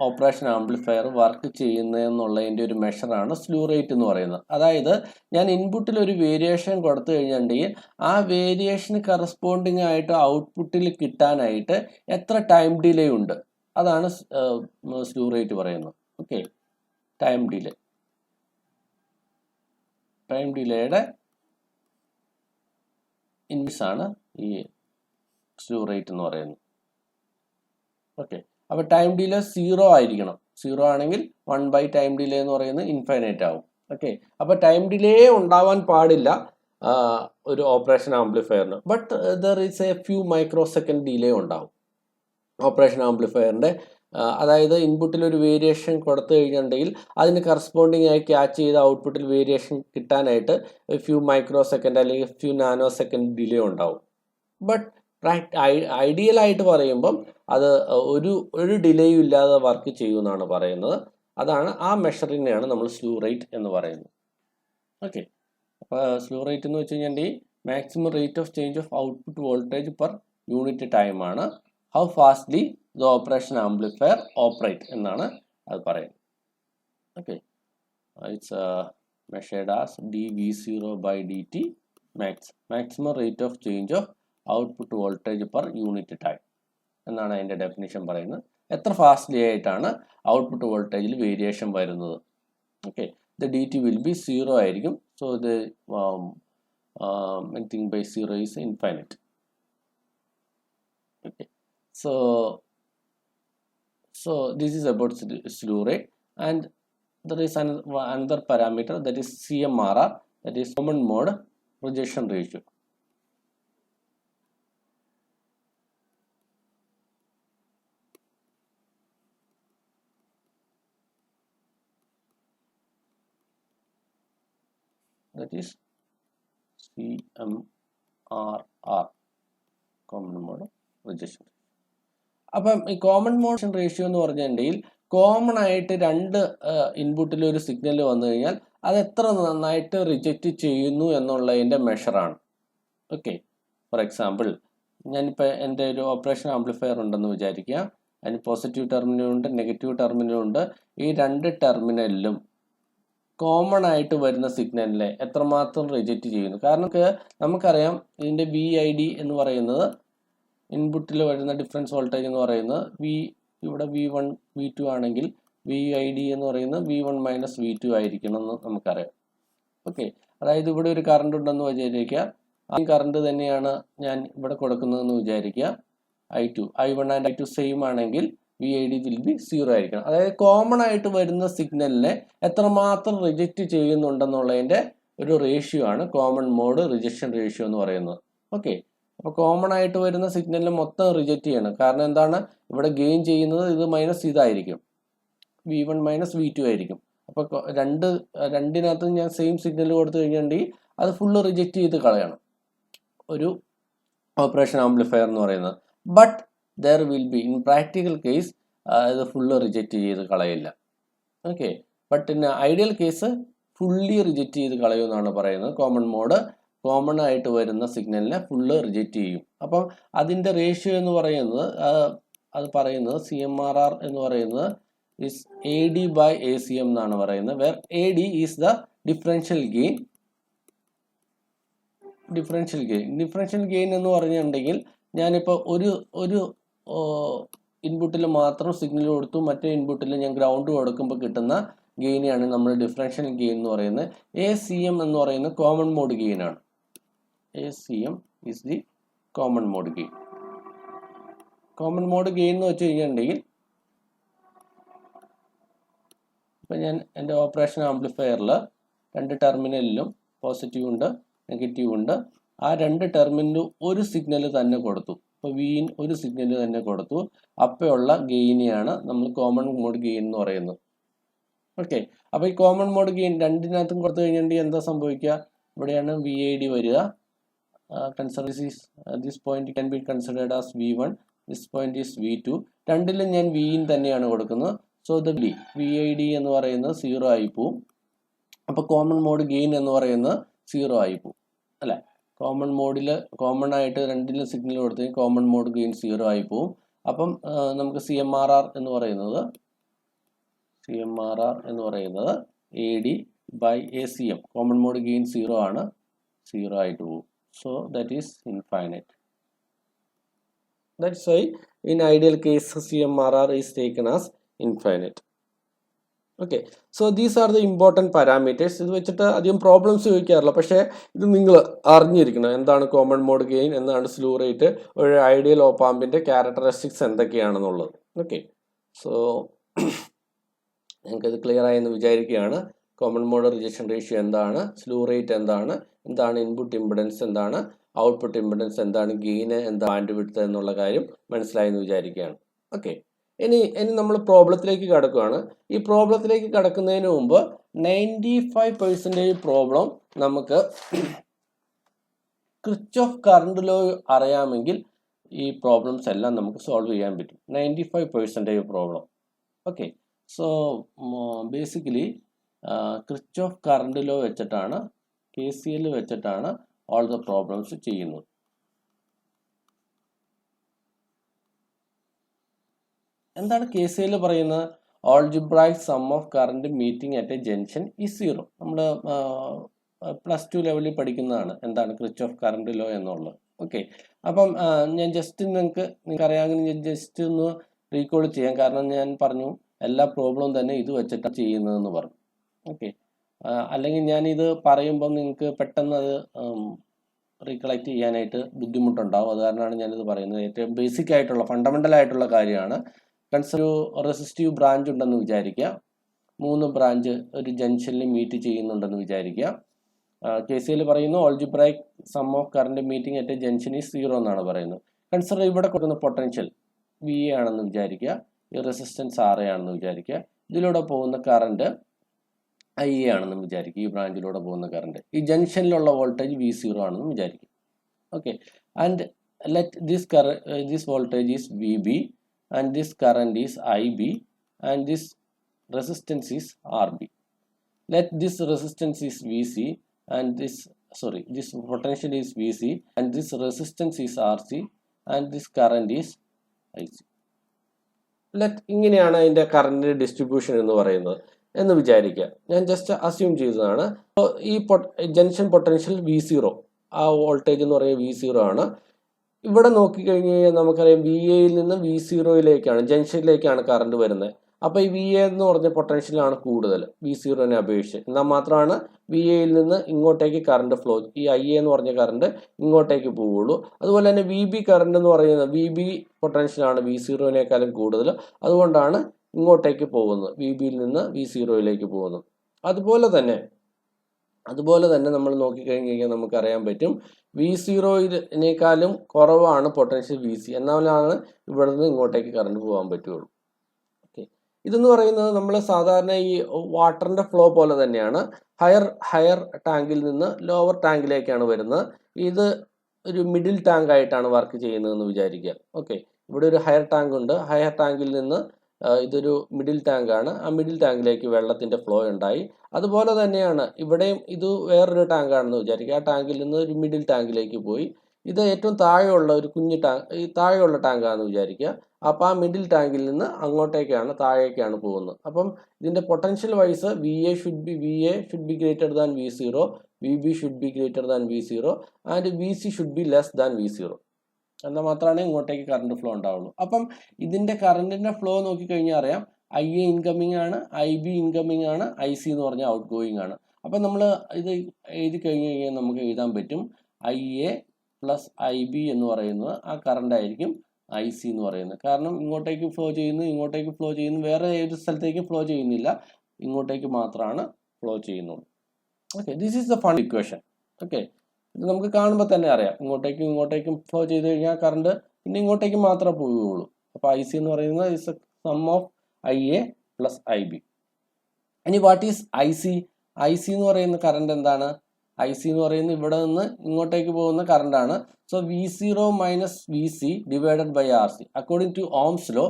ഓപ്പറേഷൻ ആംപ്ലിഫയർ വർക്ക് ചെയ്യുന്നതെന്നുള്ളതിൻ്റെ ഒരു മെഷറാണ് സ്ലൂ റേറ്റ് എന്ന് പറയുന്നത്. അതായത് ഞാൻ ഇൻപുട്ടിൽ ഒരു വേരിയേഷൻ കൊടുത്തു കഴിഞ്ഞിട്ടുണ്ടെങ്കിൽ ആ വേരിയേഷന് കറസ്പോണ്ടിങ് ആയിട്ട് ഔട്ട്പുട്ടിൽ കിട്ടാനായിട്ട് എത്ര ടൈം ഡിലേ ഉണ്ട്, അതാണ് സ്ലൂ റേറ്റ് പറയുന്നത്. ഓക്കെ, ടൈം ഡിലേയുടെ ഇൻവേഴ്സ് ആണ് ഈ സ്ലൂ റേറ്റ് എന്ന് പറയുന്നത്. ഓക്കെ, അപ്പോൾ ടൈം ഡിലേ 0 ആയിരിക്കണം. 0 ആണെങ്കിൽ 1 ടൈം ഡിലേ എന്ന് പറയുന്നത് ഇൻഫൈനൈറ്റ് ആവും. ഓക്കെ, അപ്പോൾ ടൈം ഡിലേ ഉണ്ടാവാൻ പാടില്ല ഒരു ഓപ്പറേഷൻ ആംപ്ലിഫയറിന്. But there is a few microsecond delay ഉണ്ടാവും ഓപ്പറേഷൻ ആംപ്ലിഫയറിൻ്റെ. അതായത് ഇൻപുട്ടിൽ ഒരു വേരിയേഷൻ കൊടുത്തു കഴിഞ്ഞിട്ടുണ്ടെങ്കിൽ അതിന് കറസ്പോണ്ടിങ് ആയി ക്യാച്ച് ചെയ്ത ഔട്ട്പുട്ടിൽ വേരിയേഷൻ കിട്ടാനായിട്ട് ഫ്യൂ മൈക്രോ സെക്കൻഡ് അല്ലെങ്കിൽ ഫ്യൂ നാനോ സെക്കൻഡ് ഡിലേ ഉണ്ടാവും. ബട്ട് ഐഡിയലായിട്ട് പറയുമ്പം അത് ഒരു ഡിലേയും ഇല്ലാതെ വർക്ക് ചെയ്യുമെന്നാണ് പറയുന്നത്. അതാണ് ആ മെഷറിനെയാണ് നമ്മൾ സ്ലൂ റേറ്റ് എന്ന് പറയുന്നത്. ഓക്കെ, അപ്പോൾ സ്ലൂ റേറ്റ് എന്ന് വെച്ച് കഴിഞ്ഞിട്ടുണ്ടെങ്കിൽ maximum rate of change of output voltage per unit ടൈമാണ്. How fastly the operation amplifier operate എന്നാണ് അത് പറയുന്നത്. Okay, it's measured as dV0/dt, maximum rate of change of output voltage per unit time എന്നാണ് അതിൻ്റെ definition പറയുന്നത്. എത്ര fastly ആയിട്ടാണ് output വോൾട്ടേജിൽ വേരിയേഷൻ വരുന്നത്. Okay, the dt will be 0 ആയിരിക്കും. So the anything by 0 is infinite. Okay, so this is about slew rate. And there is another parameter, that is CMRR, that is common mode rejection ratio. That is CMRR, common mode rejection. അപ്പം ഈ common mode ratio എന്ന് പറഞ്ഞിട്ടുണ്ടെങ്കിൽ common ആയിട്ട് രണ്ട് ഇൻപുട്ടിൽ ഒരു signal വന്നു കഴിഞ്ഞാൽ അത് എത്ര നന്നായിട്ട് റിജക്റ്റ് ചെയ്യുന്നു എന്നുള്ളതിൻ്റെ മെഷറാണ്. ഓക്കെ, ഫോർ എക്സാമ്പിൾ ഞാനിപ്പോൾ എൻ്റെ ഒരു ഓപ്പറേഷൻ ആംപ്ലിഫയർ ഉണ്ടെന്ന് വിചാരിക്കുക. അതിന് പോസിറ്റീവ് ടെർമിനലുണ്ട്, നെഗറ്റീവ് ടെർമിനലുണ്ട്. ഈ രണ്ട് ടെർമിനലിലും കോമൺ ആയിട്ട് വരുന്ന സിഗ്നലിനെ എത്രമാത്രം റിജക്റ്റ് ചെയ്യുന്നു. കാരണം നമുക്കറിയാം ഇതിൻ്റെ VID എന്ന് പറയുന്നത്, ഇൻപുട്ടിൽ വരുന്ന ഡിഫറൻസ് വോൾട്ടേജ് എന്ന് പറയുന്നത് ഇവിടെ V1 V2 ആണെങ്കിൽ VID എന്ന് പറയുന്നത് V1 മൈനസ് V2 ആയിരിക്കണം എന്ന് നമുക്കറിയാം. ഓക്കെ, അതായത് ഇവിടെ ഒരു കറണ്ട് ഉണ്ടെന്ന് വിചാരിക്കുക. ആ കറണ്ട് തന്നെയാണ് ഞാൻ ഇവിടെ കൊടുക്കുന്നതെന്ന് വിചാരിക്കുക. I1 ആൻഡ് I2 സെയിം ആണെങ്കിൽ VID വിൽ ബി 0 ആയിരിക്കണം. അതായത് കോമൺ ആയിട്ട് വരുന്ന സിഗ്നലിനെ എത്രമാത്രം റിജക്റ്റ് ചെയ്യുന്നുണ്ടെന്നുള്ളതിൻ്റെ ഒരു റേഷ്യോ ആണ് കോമൺ മോഡ് റിജക്ഷൻ റേഷ്യോ എന്ന് പറയുന്നത്. ഓക്കെ, അപ്പോൾ കോമൺ ആയിട്ട് വരുന്ന സിഗ്നലിനെ മൊത്തം റിജക്റ്റ് ചെയ്യണം. കാരണം എന്താണ്, ഇവിടെ ഗെയിൻ ചെയ്യുന്നത് ഇത് മൈനസ് ഇതായിരിക്കും, V1 മൈനസ് V2 ആയിരിക്കും. അപ്പോൾ രണ്ടിനകത്തും ഞാൻ സെയിം സിഗ്നൽ കൊടുത്തു കഴിഞ്ഞിട്ടുണ്ടെങ്കിൽ അത് ഫുള്ള് റിജക്റ്റ് ചെയ്ത് കളയണം ഒരു ഓപ്പറേഷൻ ആംപ്ലിഫയർ എന്ന് പറയുന്നത്. But there will be in practical case ഇത് ഫുള്ള് റിജക്റ്റ് ചെയ്ത് കളയില്ല. Okay, but in ideal case fully reject ചെയ്ത് കളയുമെന്നാണ് പറയുന്നത്. കോമൺ ആയിട്ട് വരുന്ന സിഗ്നലിനെ ഫുള്ള് റിജക്റ്റ് ചെയ്യും. അപ്പം അതിൻ്റെ റേഷ്യോ എന്ന് പറയുന്നത് CMRR എന്ന് പറയുന്നത് is AD by ACM എന്നാണ് പറയുന്നത്. where AD is the differential gain. Differential gain എന്ന് പറഞ്ഞിട്ടുണ്ടെങ്കിൽ ഞാനിപ്പോൾ ഒരു ഇൻപുട്ടിൽ മാത്രം സിഗ്നൽ കൊടുത്തു, മറ്റേ ഇൻപുട്ടിൽ ഞാൻ ഗ്രൗണ്ട് കൊടുക്കുമ്പോൾ കിട്ടുന്ന ഗെയിനെയാണ് നമ്മൾ ഡിഫറൻഷ്യൽ ഗെയിൻ എന്ന് പറയുന്നത്. ACM എന്ന് പറയുന്നത് കോമൺ മോഡ് ഗെയിൻ ആണ്. ACM is the common mode gain. Common mode gain എന്ന് വെച്ച് കഴിഞ്ഞിട്ടുണ്ടെങ്കിൽ ഇപ്പം ഞാൻ എൻ്റെ ഓപ്പറേഷൻ ആംപ്ലിഫയറിൽ രണ്ട് ടെർമിനലിലും പോസിറ്റീവ് ഉണ്ട് നെഗറ്റീവ് ഉണ്ട്. ആ രണ്ട് ടെർമിനലിലും ഒരു സിഗ്നൽ തന്നെ കൊടുത്തു. ഇപ്പോൾ Vin ഒരു സിഗ്നൽ തന്നെ കൊടുത്തു. അപ്പോഴുള്ള ഗെയിനെയാണ് നമ്മൾ കോമൺ മോഡ് ഗെയിൻ എന്ന് പറയുന്നത്. ഓക്കെ, അപ്പോൾ ഈ കോമൺ മോഡ് ഗെയിൻ രണ്ടിനകത്തും കൊടുത്തു കഴിഞ്ഞിട്ടുണ്ടെങ്കിൽ എന്താ സംഭവിക്കുക, ഇവിടെയാണ് VID വരിക. This point can be considered as V1, this point is V2. രണ്ടിലും ഞാൻ Vin തന്നെയാണ് കൊടുക്കുന്നത്. സോ VID എന്ന് പറയുന്നത് 0 ആയി പോവും. അപ്പോൾ കോമൺ മോഡ് ഗെയിൻ എന്ന് പറയുന്നത് 0 ആയി പോവും അല്ലേ. കോമൺ ആയിട്ട് രണ്ടിലും സിഗ്നൽ കൊടുത്തെങ്കിൽ കോമൺ മോഡ് ഗെയിൻ 0 ആയി പോവും. അപ്പം നമുക്ക് CMRR എന്ന് പറയുന്നത് AD by ACM. Common mode gain 0 ആണ്, 0 ആയിട്ട് പോവും. So that is infinite. That's why in ideal case CMRR is taken as infinite. Okay, so these are the important parameters. ഇത് വെച്ചിട്ട് അധികം പ്രോബ്ലംസ് ചോദിക്കാറില്ല, പക്ഷേ ഇത് നിങ്ങൾ അറിഞ്ഞിരിക്കണം. എന്താണ് കോമൺ മോഡ് ഗെയിൻ, എന്താണ് സ്ലൂ റേറ്റ്, ഒരു ഐഡിയൽ ഓപ്പാമ്പിൻ്റെ ക്യാരക്ടറിസ്റ്റിക്സ് എന്തൊക്കെയാണെന്നുള്ളത്. ഓക്കെ, സോ നിങ്ങൾക്കത് ക്ലിയർ ആയെന്ന് വിചാരിക്കുകയാണ്. കോമൺ മോഡ് റിജക്ഷൻ റേഷ്യോ എന്താണ്, സ്ലൂ റേറ്റ് എന്താണ് ഇൻപുട്ട് ഇമ്പിഡൻസ് എന്താണ്, ഔട്ട്പുട്ട് ഇമ്പിഡൻസ് എന്താണ്, ഗെയിന് എന്താ, ബാൻഡ് വിഡ്ത്ത് എന്നുള്ള കാര്യം മനസ്സിലായെന്ന് വിചാരിക്കുകയാണ്. ഓക്കെ, ഇനി നമ്മൾ പ്രോബ്ലത്തിലേക്ക് കടക്കുകയാണ്. ഈ പ്രോബ്ലത്തിലേക്ക് കടക്കുന്നതിന് മുമ്പ് 95% പ്രോബ്ലം നമുക്ക് കിർച്ചോഫ് കറണ്ട് ലോ അറിയാമെങ്കിൽ ഈ പ്രോബ്ലംസ് എല്ലാം നമുക്ക് സോൾവ് ചെയ്യാൻ പറ്റും. 95% problem. Okay, so basically Kirchhoff current law വെച്ചിട്ടാണ്, KCL വെച്ചിട്ടാണ് ഓൾ ദ പ്രോബ്ലംസ് ചെയ്യുന്നത്. എന്താണ് KCL പറയുന്നത്? Algebraic sum of current meeting at a junction is 0. നമ്മൾ +2 ലെവലിൽ പഠിക്കുന്നതാണ് എന്താണ് കിർച്ചോഫ് കറണ്ട് ലോ എന്നുള്ളത്. ഓക്കെ, അപ്പം ഞാൻ ജസ്റ്റ് നിങ്ങൾക്ക് അറിയാമെങ്കിൽ ഞാൻ ജസ്റ്റ് ഒന്ന് റീകോൾ ചെയ്യാം. കാരണം ഞാൻ പറഞ്ഞു എല്ലാ പ്രോബ്ലവും തന്നെ ഇത് വെച്ചിട്ടാണ് ചെയ്യുന്നതെന്ന് പറഞ്ഞു. ഓക്കെ, അല്ലെങ്കിൽ ഞാനിത് പറയുമ്പം നിങ്ങൾക്ക് പെട്ടെന്ന് അത് റീകളക്ട് ചെയ്യാനായിട്ട് ബുദ്ധിമുട്ടുണ്ടാവും. അത് കാരണമാണ് ഞാനിത് പറയുന്നത്. ഏറ്റവും ബേസിക് ആയിട്ടുള്ള ഫണ്ടമെൻ്റൽ ആയിട്ടുള്ള കാര്യമാണ്. ഒരു റെസിസ്റ്റീവ് ബ്രാഞ്ച് ഉണ്ടെന്ന് വിചാരിക്കുക, 3 ബ്രാഞ്ച് ഒരു ജംഗ്ഷനിൽ മീറ്റ് ചെയ്യുന്നുണ്ടെന്ന് വിചാരിക്കുക. KCL പറയുന്നു algebraic sum of current meeting at a junction is 0 എന്നാണ് പറയുന്നത്. കൺസിഡർ ഇവിടെ കൊടുക്കുന്ന പൊട്ടൻഷ്യൽ VA ആണെന്ന് വിചാരിക്കുക, ഈ റെസിസ്റ്റൻസ് RA ആണെന്ന് വിചാരിക്കുക, ഇതിലൂടെ പോകുന്ന കറണ്ട് IA ആണെന്ന് വിചാരിക്കുക, ഈ ബ്രാഞ്ചിലൂടെ പോകുന്ന കറണ്ട്, ഈ ജംഗ്ഷനിലുള്ള വോൾട്ടേജ് V0 ആണെന്ന് വിചാരിക്കും. Okay, and let this voltage is VB and this current is IB and this resistance is RB. Let this resistance is VC and this potential is VC and this resistance is RC and this current is IC. ഇങ്ങനെയാണ് അതിൻ്റെ current distribution എന്ന് പറയുന്നത് എന്ന് വിചാരിക്കുക. ഞാൻ just assume ചെയ്തതാണ്. ഈ junction potential V0, ആ വോൾട്ടേജ് എന്ന് പറയുന്നത് V0 ആണ്. ഇവിടെ നോക്കിക്കഴിഞ്ഞ് കഴിഞ്ഞാൽ നമുക്കറിയാം വി എയിൽ നിന്ന് വി സീറോയിലേക്കാണ്, ജംഗ്ഷനിലേക്കാണ് കറണ്ട് വരുന്നത്. അപ്പോൾ ഈ വി എ എന്ന് പറഞ്ഞ പൊട്ടൻഷ്യലാണ് കൂടുതൽ വി സീറോനെ അപേക്ഷിച്ച്. എന്നാൽ മാത്രമാണ് വി എയിൽ നിന്ന് ഇങ്ങോട്ടേക്ക് കറണ്ട് ഫ്ലോ, ഈ ഐ എ എന്ന് പറഞ്ഞ കറണ്ട് ഇങ്ങോട്ടേക്ക് പോവുള്ളൂ. അതുപോലെ തന്നെ വി ബി കറണ്ട് എന്ന് പറയുന്നത് വി ബി പൊട്ടൻഷ്യലാണ് വി സീറോനേക്കാളും കൂടുതൽ, അതുകൊണ്ടാണ് ഇങ്ങോട്ടേക്ക് പോകുന്നത്, വി ബിയിൽ നിന്ന് വി സീറോയിലേക്ക് പോകുന്നത്. അതുപോലെ തന്നെ നമ്മൾ നോക്കിക്കഴിഞ്ഞ് കഴിഞ്ഞാൽ നമുക്കറിയാൻ പറ്റും വി സീറോയിനേക്കാളും കുറവാണ് പൊട്ടൻഷ്യൽ വി സി, എന്നാലാണ് ഇവിടെ നിന്ന് ഇങ്ങോട്ടേക്ക് കറണ്ട് പോകാൻ പറ്റുള്ളൂ. ഓക്കെ, ഇതെന്ന് പറയുന്നത് നമ്മൾ സാധാരണ ഈ വാട്ടറിന്റെ ഫ്ലോ പോലെ തന്നെയാണ്. ഹയർ ടാങ്കിൽ നിന്ന് ലോവർ ടാങ്കിലേക്കാണ് വരുന്നത്. ഇത് ഒരു മിഡിൽ ടാങ്ക് ആയിട്ടാണ് വർക്ക് ചെയ്യുന്നതെന്ന് വിചാരിക്കുക. ഓക്കെ, ഇവിടെ ഒരു ഹയർ ടാങ്ക് ഉണ്ട്. ഹയർ ടാങ്കിൽ നിന്ന് ഇതൊരു മിഡിൽ ടാങ്ക് ആണ്. ആ മിഡിൽ ടാങ്കിലേക്ക് വെള്ളത്തിന്റെ ഫ്ലോ ഉണ്ടായി. അതുപോലെ തന്നെയാണ് ഇവിടെയും ഇത് വേറൊരു ടാങ്ക് ആണെന്ന് വിചാരിക്കുക. ആ ടാങ്കിൽ നിന്ന് ഒരു മിഡിൽ ടാങ്കിലേക്ക് പോയി. ഇത് ഏറ്റവും താഴെയുള്ള ഒരു കുഞ്ഞു ടാങ്ക്, ഈ താഴെയുള്ള ടാങ്ക് ആണെന്ന് വിചാരിക്കുക. അപ്പോൾ ആ മിഡിൽ ടാങ്കിൽ നിന്ന് അങ്ങോട്ടേക്കാണ്, താഴേക്കാണ് പോകുന്നത്. അപ്പം ഇതിന്റെ potential wise V A should be greater than V zero, V B should be greater than V zero and V C should be less than V zero. എന്നാൽ മാത്രമാണ് ഇങ്ങോട്ടേക്ക് കറണ്ട് ഫ്ലോ ഉണ്ടാവുള്ളൂ. അപ്പം ഇതിന്റെ കറണ്ടിന്റെ ഫ്ലോ നോക്കിക്കഴിഞ്ഞാൽ അറിയാം, ഐ എ ഇൻകമ്മിങ് ആണ്, ഐ ബി ഇൻകമ്മിങ് ആണ്, ഐ സി എന്ന് പറഞ്ഞാൽ ഔട്ട് ഗോയിങ് ആണ്. അപ്പം നമ്മൾ ഇത് എഴുതി കഴിഞ്ഞ് കഴിഞ്ഞാൽ നമുക്ക് എഴുതാൻ പറ്റും I A plus I B എന്ന് പറയുന്നത് ആ കറണ്ട് ആയിരിക്കും ഐ സി എന്ന് പറയുന്നത്. കാരണം ഇങ്ങോട്ടേക്ക് ഫ്ലോ ചെയ്യുന്നു, വേറെ ഏത് സ്ഥലത്തേക്കും ഫ്ലോ ചെയ്യുന്നില്ല, ഇങ്ങോട്ടേക്ക് മാത്രമാണ് ഫ്ലോ ചെയ്യുന്നത്. Okay, this is the fund equation. Okay, ഇത് നമുക്ക് കാണുമ്പോൾ തന്നെ അറിയാം, ഇങ്ങോട്ടേക്കും ഫ്ലോ ചെയ്ത് കഴിഞ്ഞാൽ കറണ്ട് പിന്നെ ഇങ്ങോട്ടേക്ക് മാത്രമേ പോവുകയുള്ളൂ. അപ്പോൾ ഐ സി എന്ന് പറയുന്നത് is a sum of I A plus I B. ഇനി what is I C? I C എന്ന് പറയുന്ന കറണ്ട് എന്താണ്? ഐ സി എന്ന് പറയുന്നത് ഇവിടെ നിന്ന് ഇങ്ങോട്ടേക്ക് പോകുന്ന കറണ്ടാണ്. So V zero minus V C divided by R C. According to Ohm's law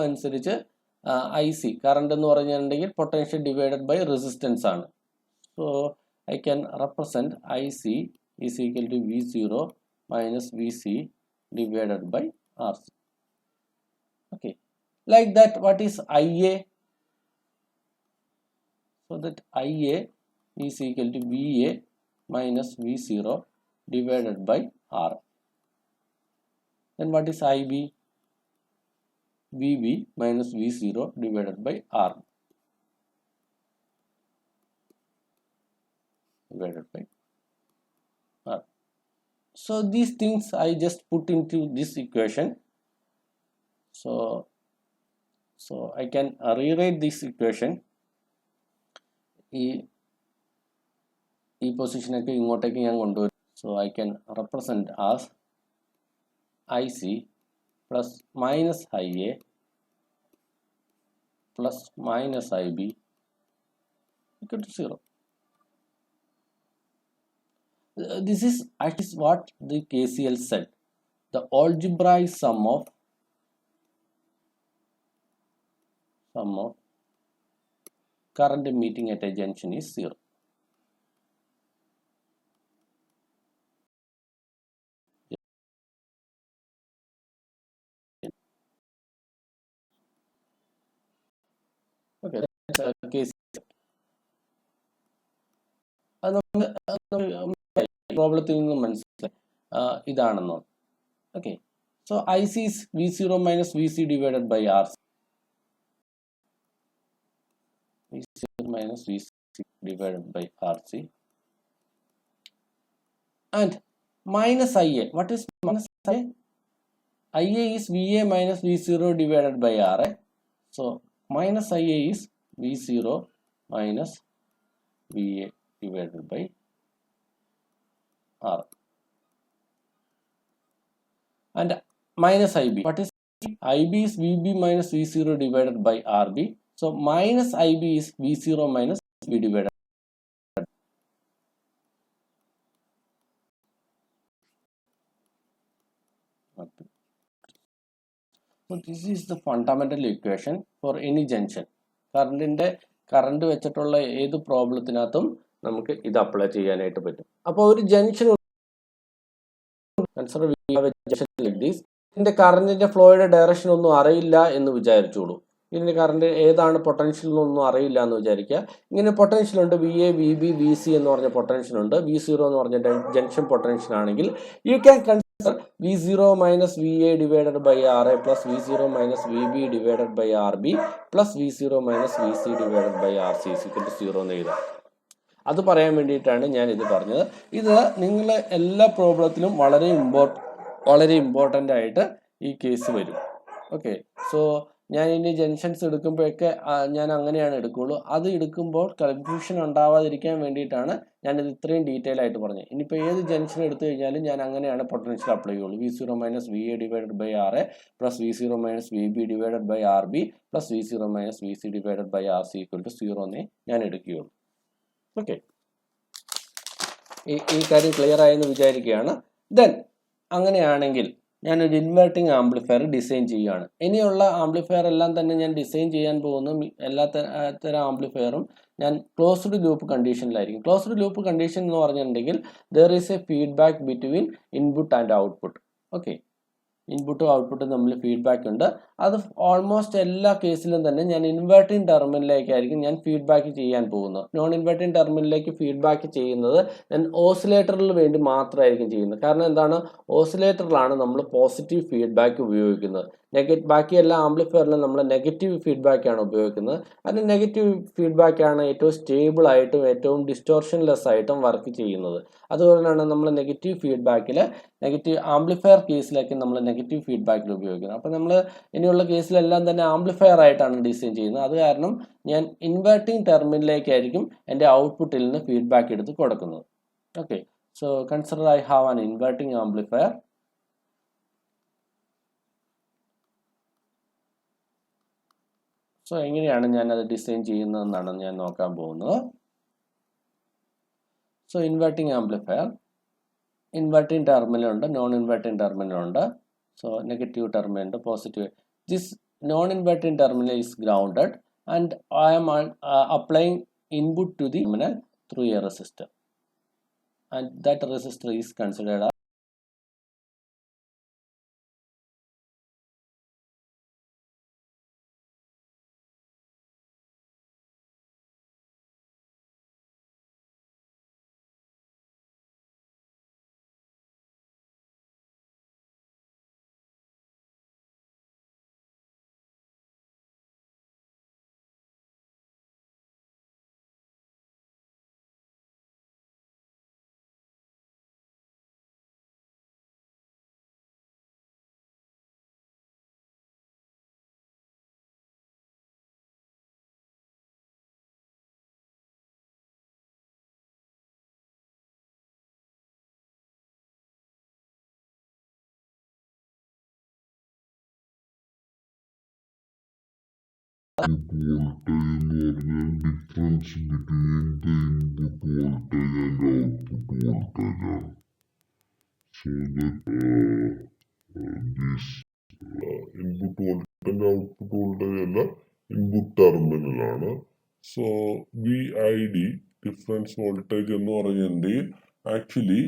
അനുസരിച്ച് ഐ സി കറണ്ട് എന്ന് പറഞ്ഞിട്ടുണ്ടെങ്കിൽ പൊട്ടൻഷ്യൽ ഡിവൈഡഡ് ബൈ റെസിസ്റ്റൻസ് ആണ്. So I can represent IC is equal to V0 minus VC divided by RC. Okay, like that, what is IA? So that IA is equal to VA minus V0 divided by R. Then what is IB? VB minus V0 divided by R. Divided by R. So these things I just put into this equation. So I can rewrite this equation. ഈ പൊസിഷനൊക്കെ ഇങ്ങോട്ടേക്ക് ഞാൻ കൊണ്ടുവരും. So I can represent as IC plus minus IA plus minus IB equal to 0. This is what the KCL said. The algebraic sum of current meeting at a junction is 0. Okay, that's KCL. പ്രോബ്ലത്തിൽ നിന്ന് മനസ്സിലായി ഇതാണെന്നോ. Okay, so I C is V zero minus V C divided by R C. minus VC divided by RC, and minus IA. What is minus IA? IA is VA minus V0 divided by RA. So minus IA is V0 minus VA divided by R. And minus IB. What is IB? Is VB minus V0 divided by RB. So minus IB is V0 minus V divided. So this is the fundamental equation for any junction. Current വെച്ചിട്ടുള്ള ഏത് പ്രോബ്ലത്തിനകത്തും നമുക്ക് ഇത് apply ചെയ്യാനായിട്ട് പറ്റും. അപ്പോൾ ഒരു junction ഇതിന്റെ കറണ്ടിന്റെ ഫ്ലോയുടെ ഡയറക്ഷൻ ഒന്നും അറിയില്ല എന്ന് വിചാരിച്ചോളൂ. ഇതിന്റെ കറണ്ട് ഏതാണ് പൊട്ടൻഷ്യൽ എന്നൊന്നും അറിയില്ല എന്ന് വിചാരിക്കുക. ഇങ്ങനെ പൊട്ടൻഷ്യൽ ഉണ്ട്, V A, V B, V C എന്ന് പറഞ്ഞ പൊട്ടൻഷ്യൽ ഉണ്ട്. V0 എന്ന് പറഞ്ഞ ജംഗ്ഷൻ പൊട്ടൻഷ്യൽ ആണെങ്കിൽ you can V0 minus VA divided by RA plus V0 minus VB divided by RB plus V0 minus VC divided by RC is equal to 0 എന്ന് എഴുതാം. അത് പറയാൻ വേണ്ടിയിട്ടാണ് ഞാൻ ഇത് പറഞ്ഞത്. ഇത് നിങ്ങൾ എല്ലാ പ്രോബ്ലത്തിലും വളരെ ഇമ്പോർട്ടൻ്റ് ആയിട്ട് ഈ കേസ് വരും. ഓക്കെ, സോ ഞാൻ ഇനി ജംഗ്ഷൻസ് എടുക്കുമ്പോഴൊക്കെ ഞാൻ അങ്ങനെയാണ് എടുക്കുകയുള്ളൂ. അത് എടുക്കുമ്പോൾ കൺഫ്യൂഷൻ ഉണ്ടാവാതിരിക്കാൻ വേണ്ടിയിട്ടാണ് ഞാനിത് ഇത്രയും ഡീറ്റെയിൽ ആയിട്ട് പറഞ്ഞത്. ഇനിയിപ്പോൾ ഏത് ജംഗ്ഷൻ എടുത്തു കഴിഞ്ഞാലും ഞാൻ അങ്ങനെയാണ് പൊട്ടൻഷ്യൽ അപ്ലൈ ചെയ്യുള്ളൂ. V0 minus VA divided by RA plus V0 minus VB divided by RB plus V0 minus VC divided by RC equal to 0 എന്നേ ഞാൻ എടുക്കുകയുള്ളൂ. ഓക്കെ, ഈ കാര്യം ക്ലിയർ ആയെന്ന് വിചാരിക്കുകയാണ്. ദെൻ അങ്ങനെയാണെങ്കിൽ ഞാനൊരു ഇൻവെർട്ടിംഗ് ആംപ്ലിഫയർ ഡിസൈൻ ചെയ്യുകയാണ്. ഇനിയുള്ള ആംപ്ലിഫയർ എല്ലാം തന്നെ ഞാൻ ഡിസൈൻ ചെയ്യാൻ പോകുന്ന എല്ലാ തരം ആംപ്ലിഫയറും ഞാൻ ക്ലോസ്ഡ് ലൂപ്പ് കണ്ടീഷനിലായിരിക്കും. ക്ലോസ്ഡ് ലൂപ്പ് കണ്ടീഷൻ എന്ന് പറഞ്ഞിട്ടുണ്ടെങ്കിൽ there is a feedback between input and output. Okay, ഇൻപുട്ടും ഔട്ട്പുട്ടും തമ്മിൽ ഫീഡ്ബാക്ക് ഉണ്ട്. അത് ഓൾമോസ്റ്റ് എല്ലാ കേസിലും തന്നെ ഞാൻ ഇൻവെർട്ടിംഗ് ടെർമിനലിലേക്കായിരിക്കും ഞാൻ ഫീഡ്ബാക്ക് ചെയ്യാൻ പോകുന്നത്. നോൺ ഇൻവെർട്ടിംഗ് ടെർമിനലിലേക്ക് ഫീഡ്ബാക്ക് ചെയ്യുന്നത് ഞാൻ ഓസിലേറ്ററിൽ വേണ്ടി മാത്രമായിരിക്കും ചെയ്യുന്നത്. കാരണം എന്താണ്, ഓസിലേറ്ററിലാണ് നമ്മൾ പോസിറ്റീവ് ഫീഡ്ബാക്ക് ഉപയോഗിക്കുന്നത്. ബാക്കി എല്ലാ ആംപ്ലിഫയറിലും നമ്മൾ നെഗറ്റീവ് ഫീഡ്ബാക്കാണ് ഉപയോഗിക്കുന്നത്. അതിന് നെഗറ്റീവ് ഫീഡ്ബാക്കാണ് ഏറ്റവും സ്റ്റേബിൾ ആയിട്ടും ഏറ്റവും ഡിസ്റ്റോർഷൻലെസ് ആയിട്ടും വർക്ക് ചെയ്യുന്നത്. അതുകൊണ്ടാണ് നമ്മൾ നെഗറ്റീവ് ആംപ്ലിഫയർ കേസിലേക്ക് നമ്മൾ നെഗറ്റീവ് ഫീഡ്ബാക്കിൽ ഉപയോഗിക്കുന്നത്. അപ്പോൾ നമ്മൾ ഇനിയുള്ള കേസിലെല്ലാം തന്നെ ആംപ്ലിഫയർ ആയിട്ടാണ് ഡിസൈൻ ചെയ്യുന്നത്. അത് കാരണം ഞാൻ ഇൻവെർട്ടിംഗ് ടെർമിനലിലേക്കായിരിക്കും എൻ്റെ ഔട്ട്പുട്ടിൽ നിന്ന് ഫീഡ്ബാക്ക് എടുത്ത് കൊടുക്കുന്നത്. Okay, so consider I have an inverting amplifier. So എങ്ങനെയാണ് ഞാനത് ഡിസൈൻ ചെയ്യുന്നതെന്നാണ് ഞാൻ നോക്കാൻ പോകുന്നത്. സോ ഇൻവെർട്ടിംഗ് ആംപ്ലിഫയർ, ഇൻവെർട്ടിംഗ് ടെർമിനലുണ്ട്, നോൺ ഇൻവെർട്ടിംഗ് ടെർമിനലുണ്ട്. So negative terminal, positive. This non inverting terminal is grounded and I am applying input to the terminal through a resistor and that resistor is considered as difference between the input voltage and output voltage ആണ്. So that this input voltage and output voltage അല്ല, input terminal ആണ്. So VID difference voltage എന്ന് പറഞ്ഞിട്ടുണ്ടെങ്കിൽ actually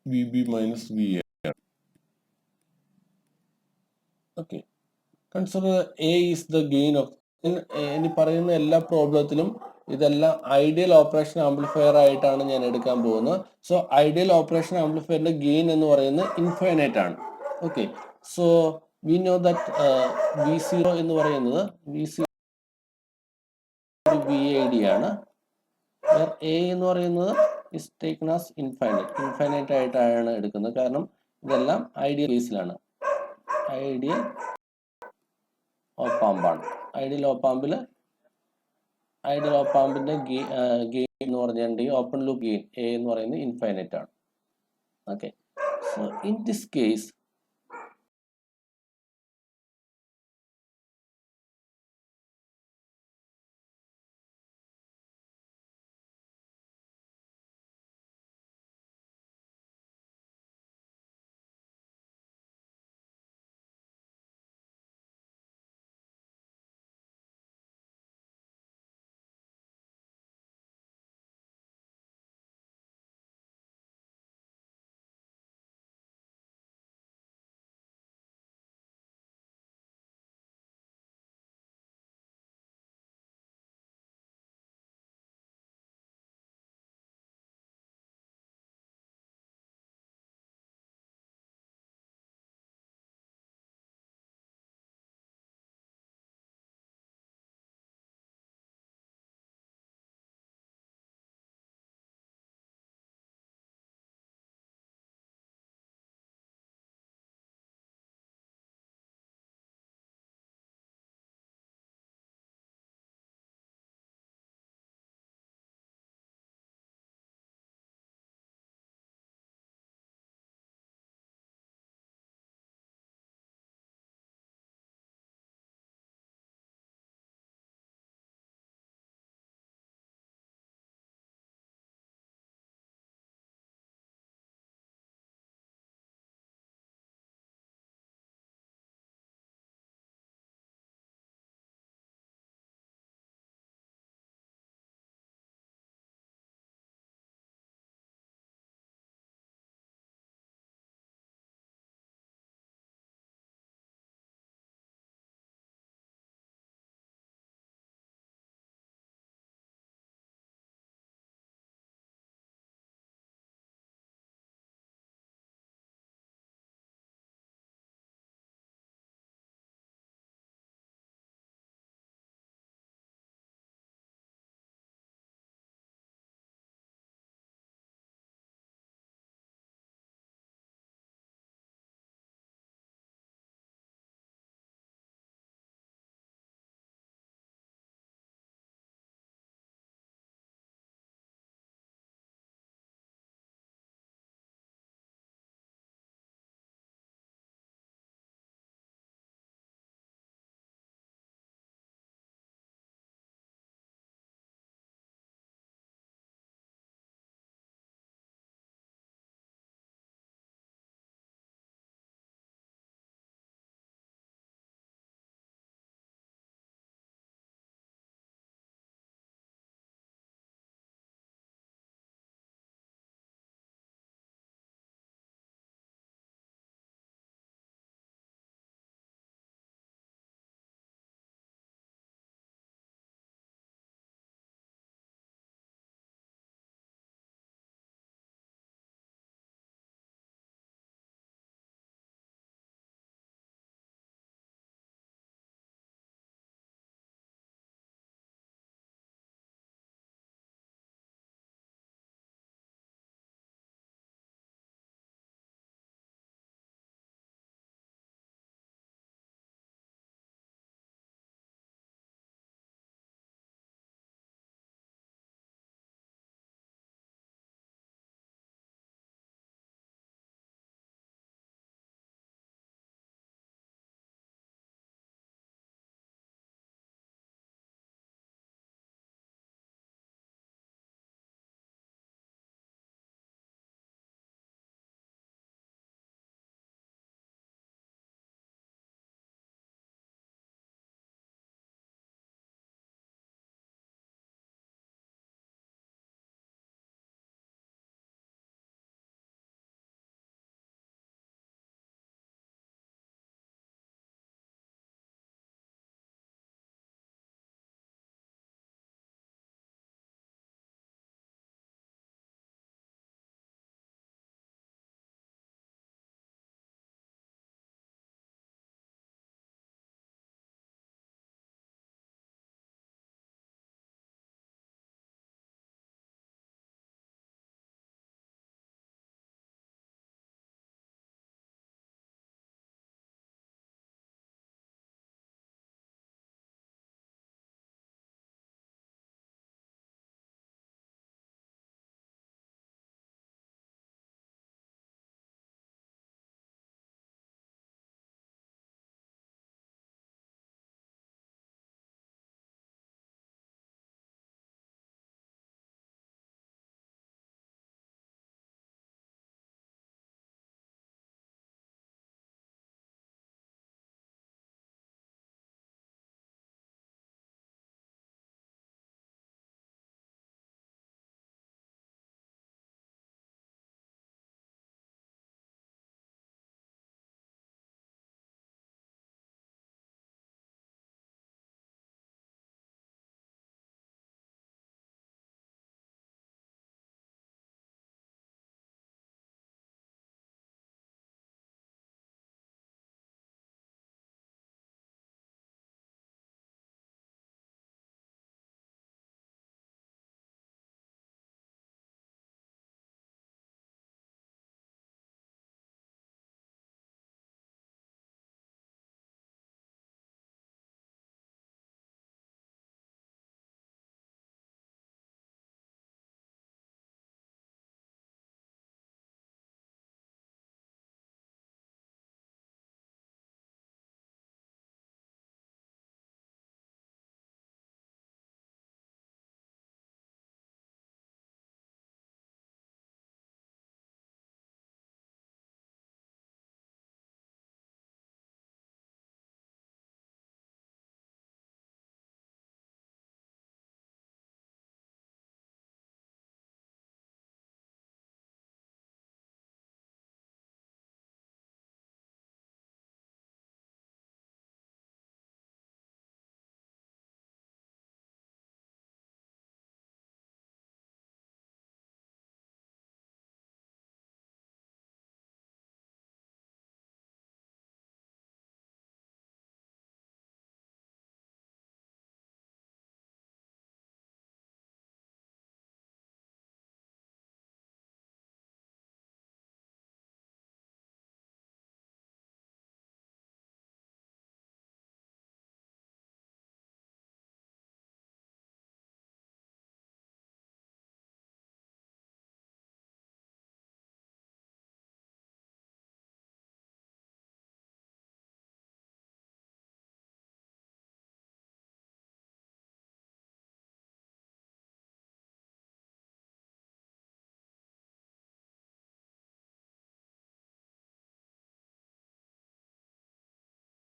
VB minus VA. Okay, consider A is the gain of, ഇനി പറയുന്ന എല്ലാ പ്രോബ്ലത്തിലും ഇതെല്ലാം ideal operation amplifier ആയിട്ടാണ് ഞാൻ എടുക്കാൻ പോകുന്നത്. സോ ഐഡിയൽ ഓപ്പറേഷൻ ആംപ്ലിഫയറിന്റെ ഗെയിൻ എന്ന് പറയുന്നത് ഇൻഫൈനൈറ്റ് ആണ്. Okay, so we know that V0 എന്ന് പറയുന്നത് VAD ആണ്. A എന്ന് പറയുന്നത് ഇസ് ടേക്കൺ ആസ് ഇൻഫൈനൈറ്റ് ആയിട്ടാണ് എടുക്കുന്നത്. കാരണം ഇതെല്ലാം ഐഡിയൽ കേസിലാണ്. ഐഡിയൽ ഓപ്പാമ്പാണ്. ഐഡിയൽ ഓപ്പാമ്പിന്റെ ഗെയിൻ എന്ന് പറഞ്ഞിട്ടുണ്ടെങ്കിൽ ഓപ്പൺ ലൂപ്പ് ഗെയിൻ A എന്ന് പറയുന്നത് ഇൻഫൈനൈറ്റ് ആണ്. Okay, so in this case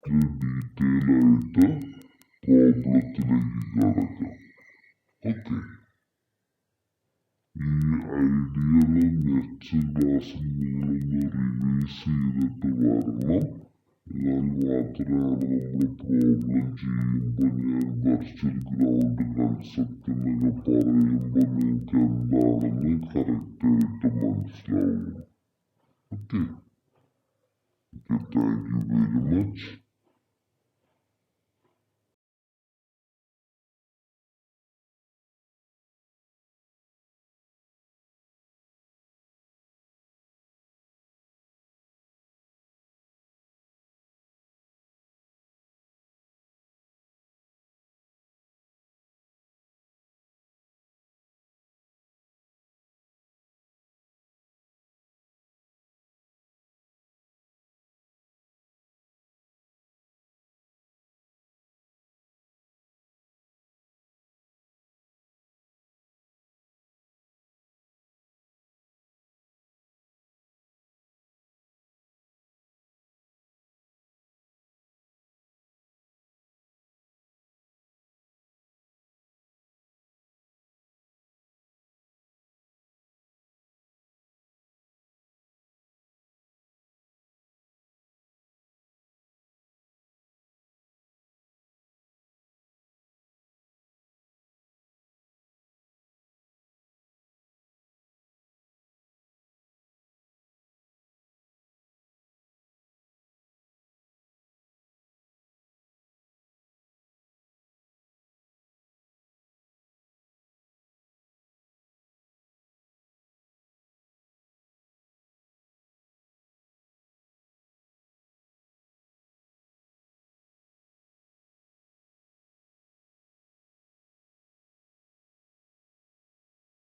detail ആയിട്ട് പ്രോബ്ലത്തിലേക്ക് കടക്കാം. ഓക്കെ, ഈ ഐഡിയൽ നെക്സ്റ്റ് ക്ലാസ്സിൽ നിങ്ങളൊന്ന് റിവൈസ് ചെയ്തിട്ട് വരണം. എന്നാൽ മാത്രമാണ് നമ്മൾ പ്രോബ്ലം ചെയ്യുമ്പോൾ ഞാൻ വെർച്വൽ ഗ്രൗണ്ട് കൺസെപ്റ്റ് എന്നൊക്കെ പറയുമ്പോൾ നിങ്ങൾക്ക് എന്താണെന്ന് കറക്റ്റായിട്ട് മനസ്സിലാവും. Okay, thank you very much.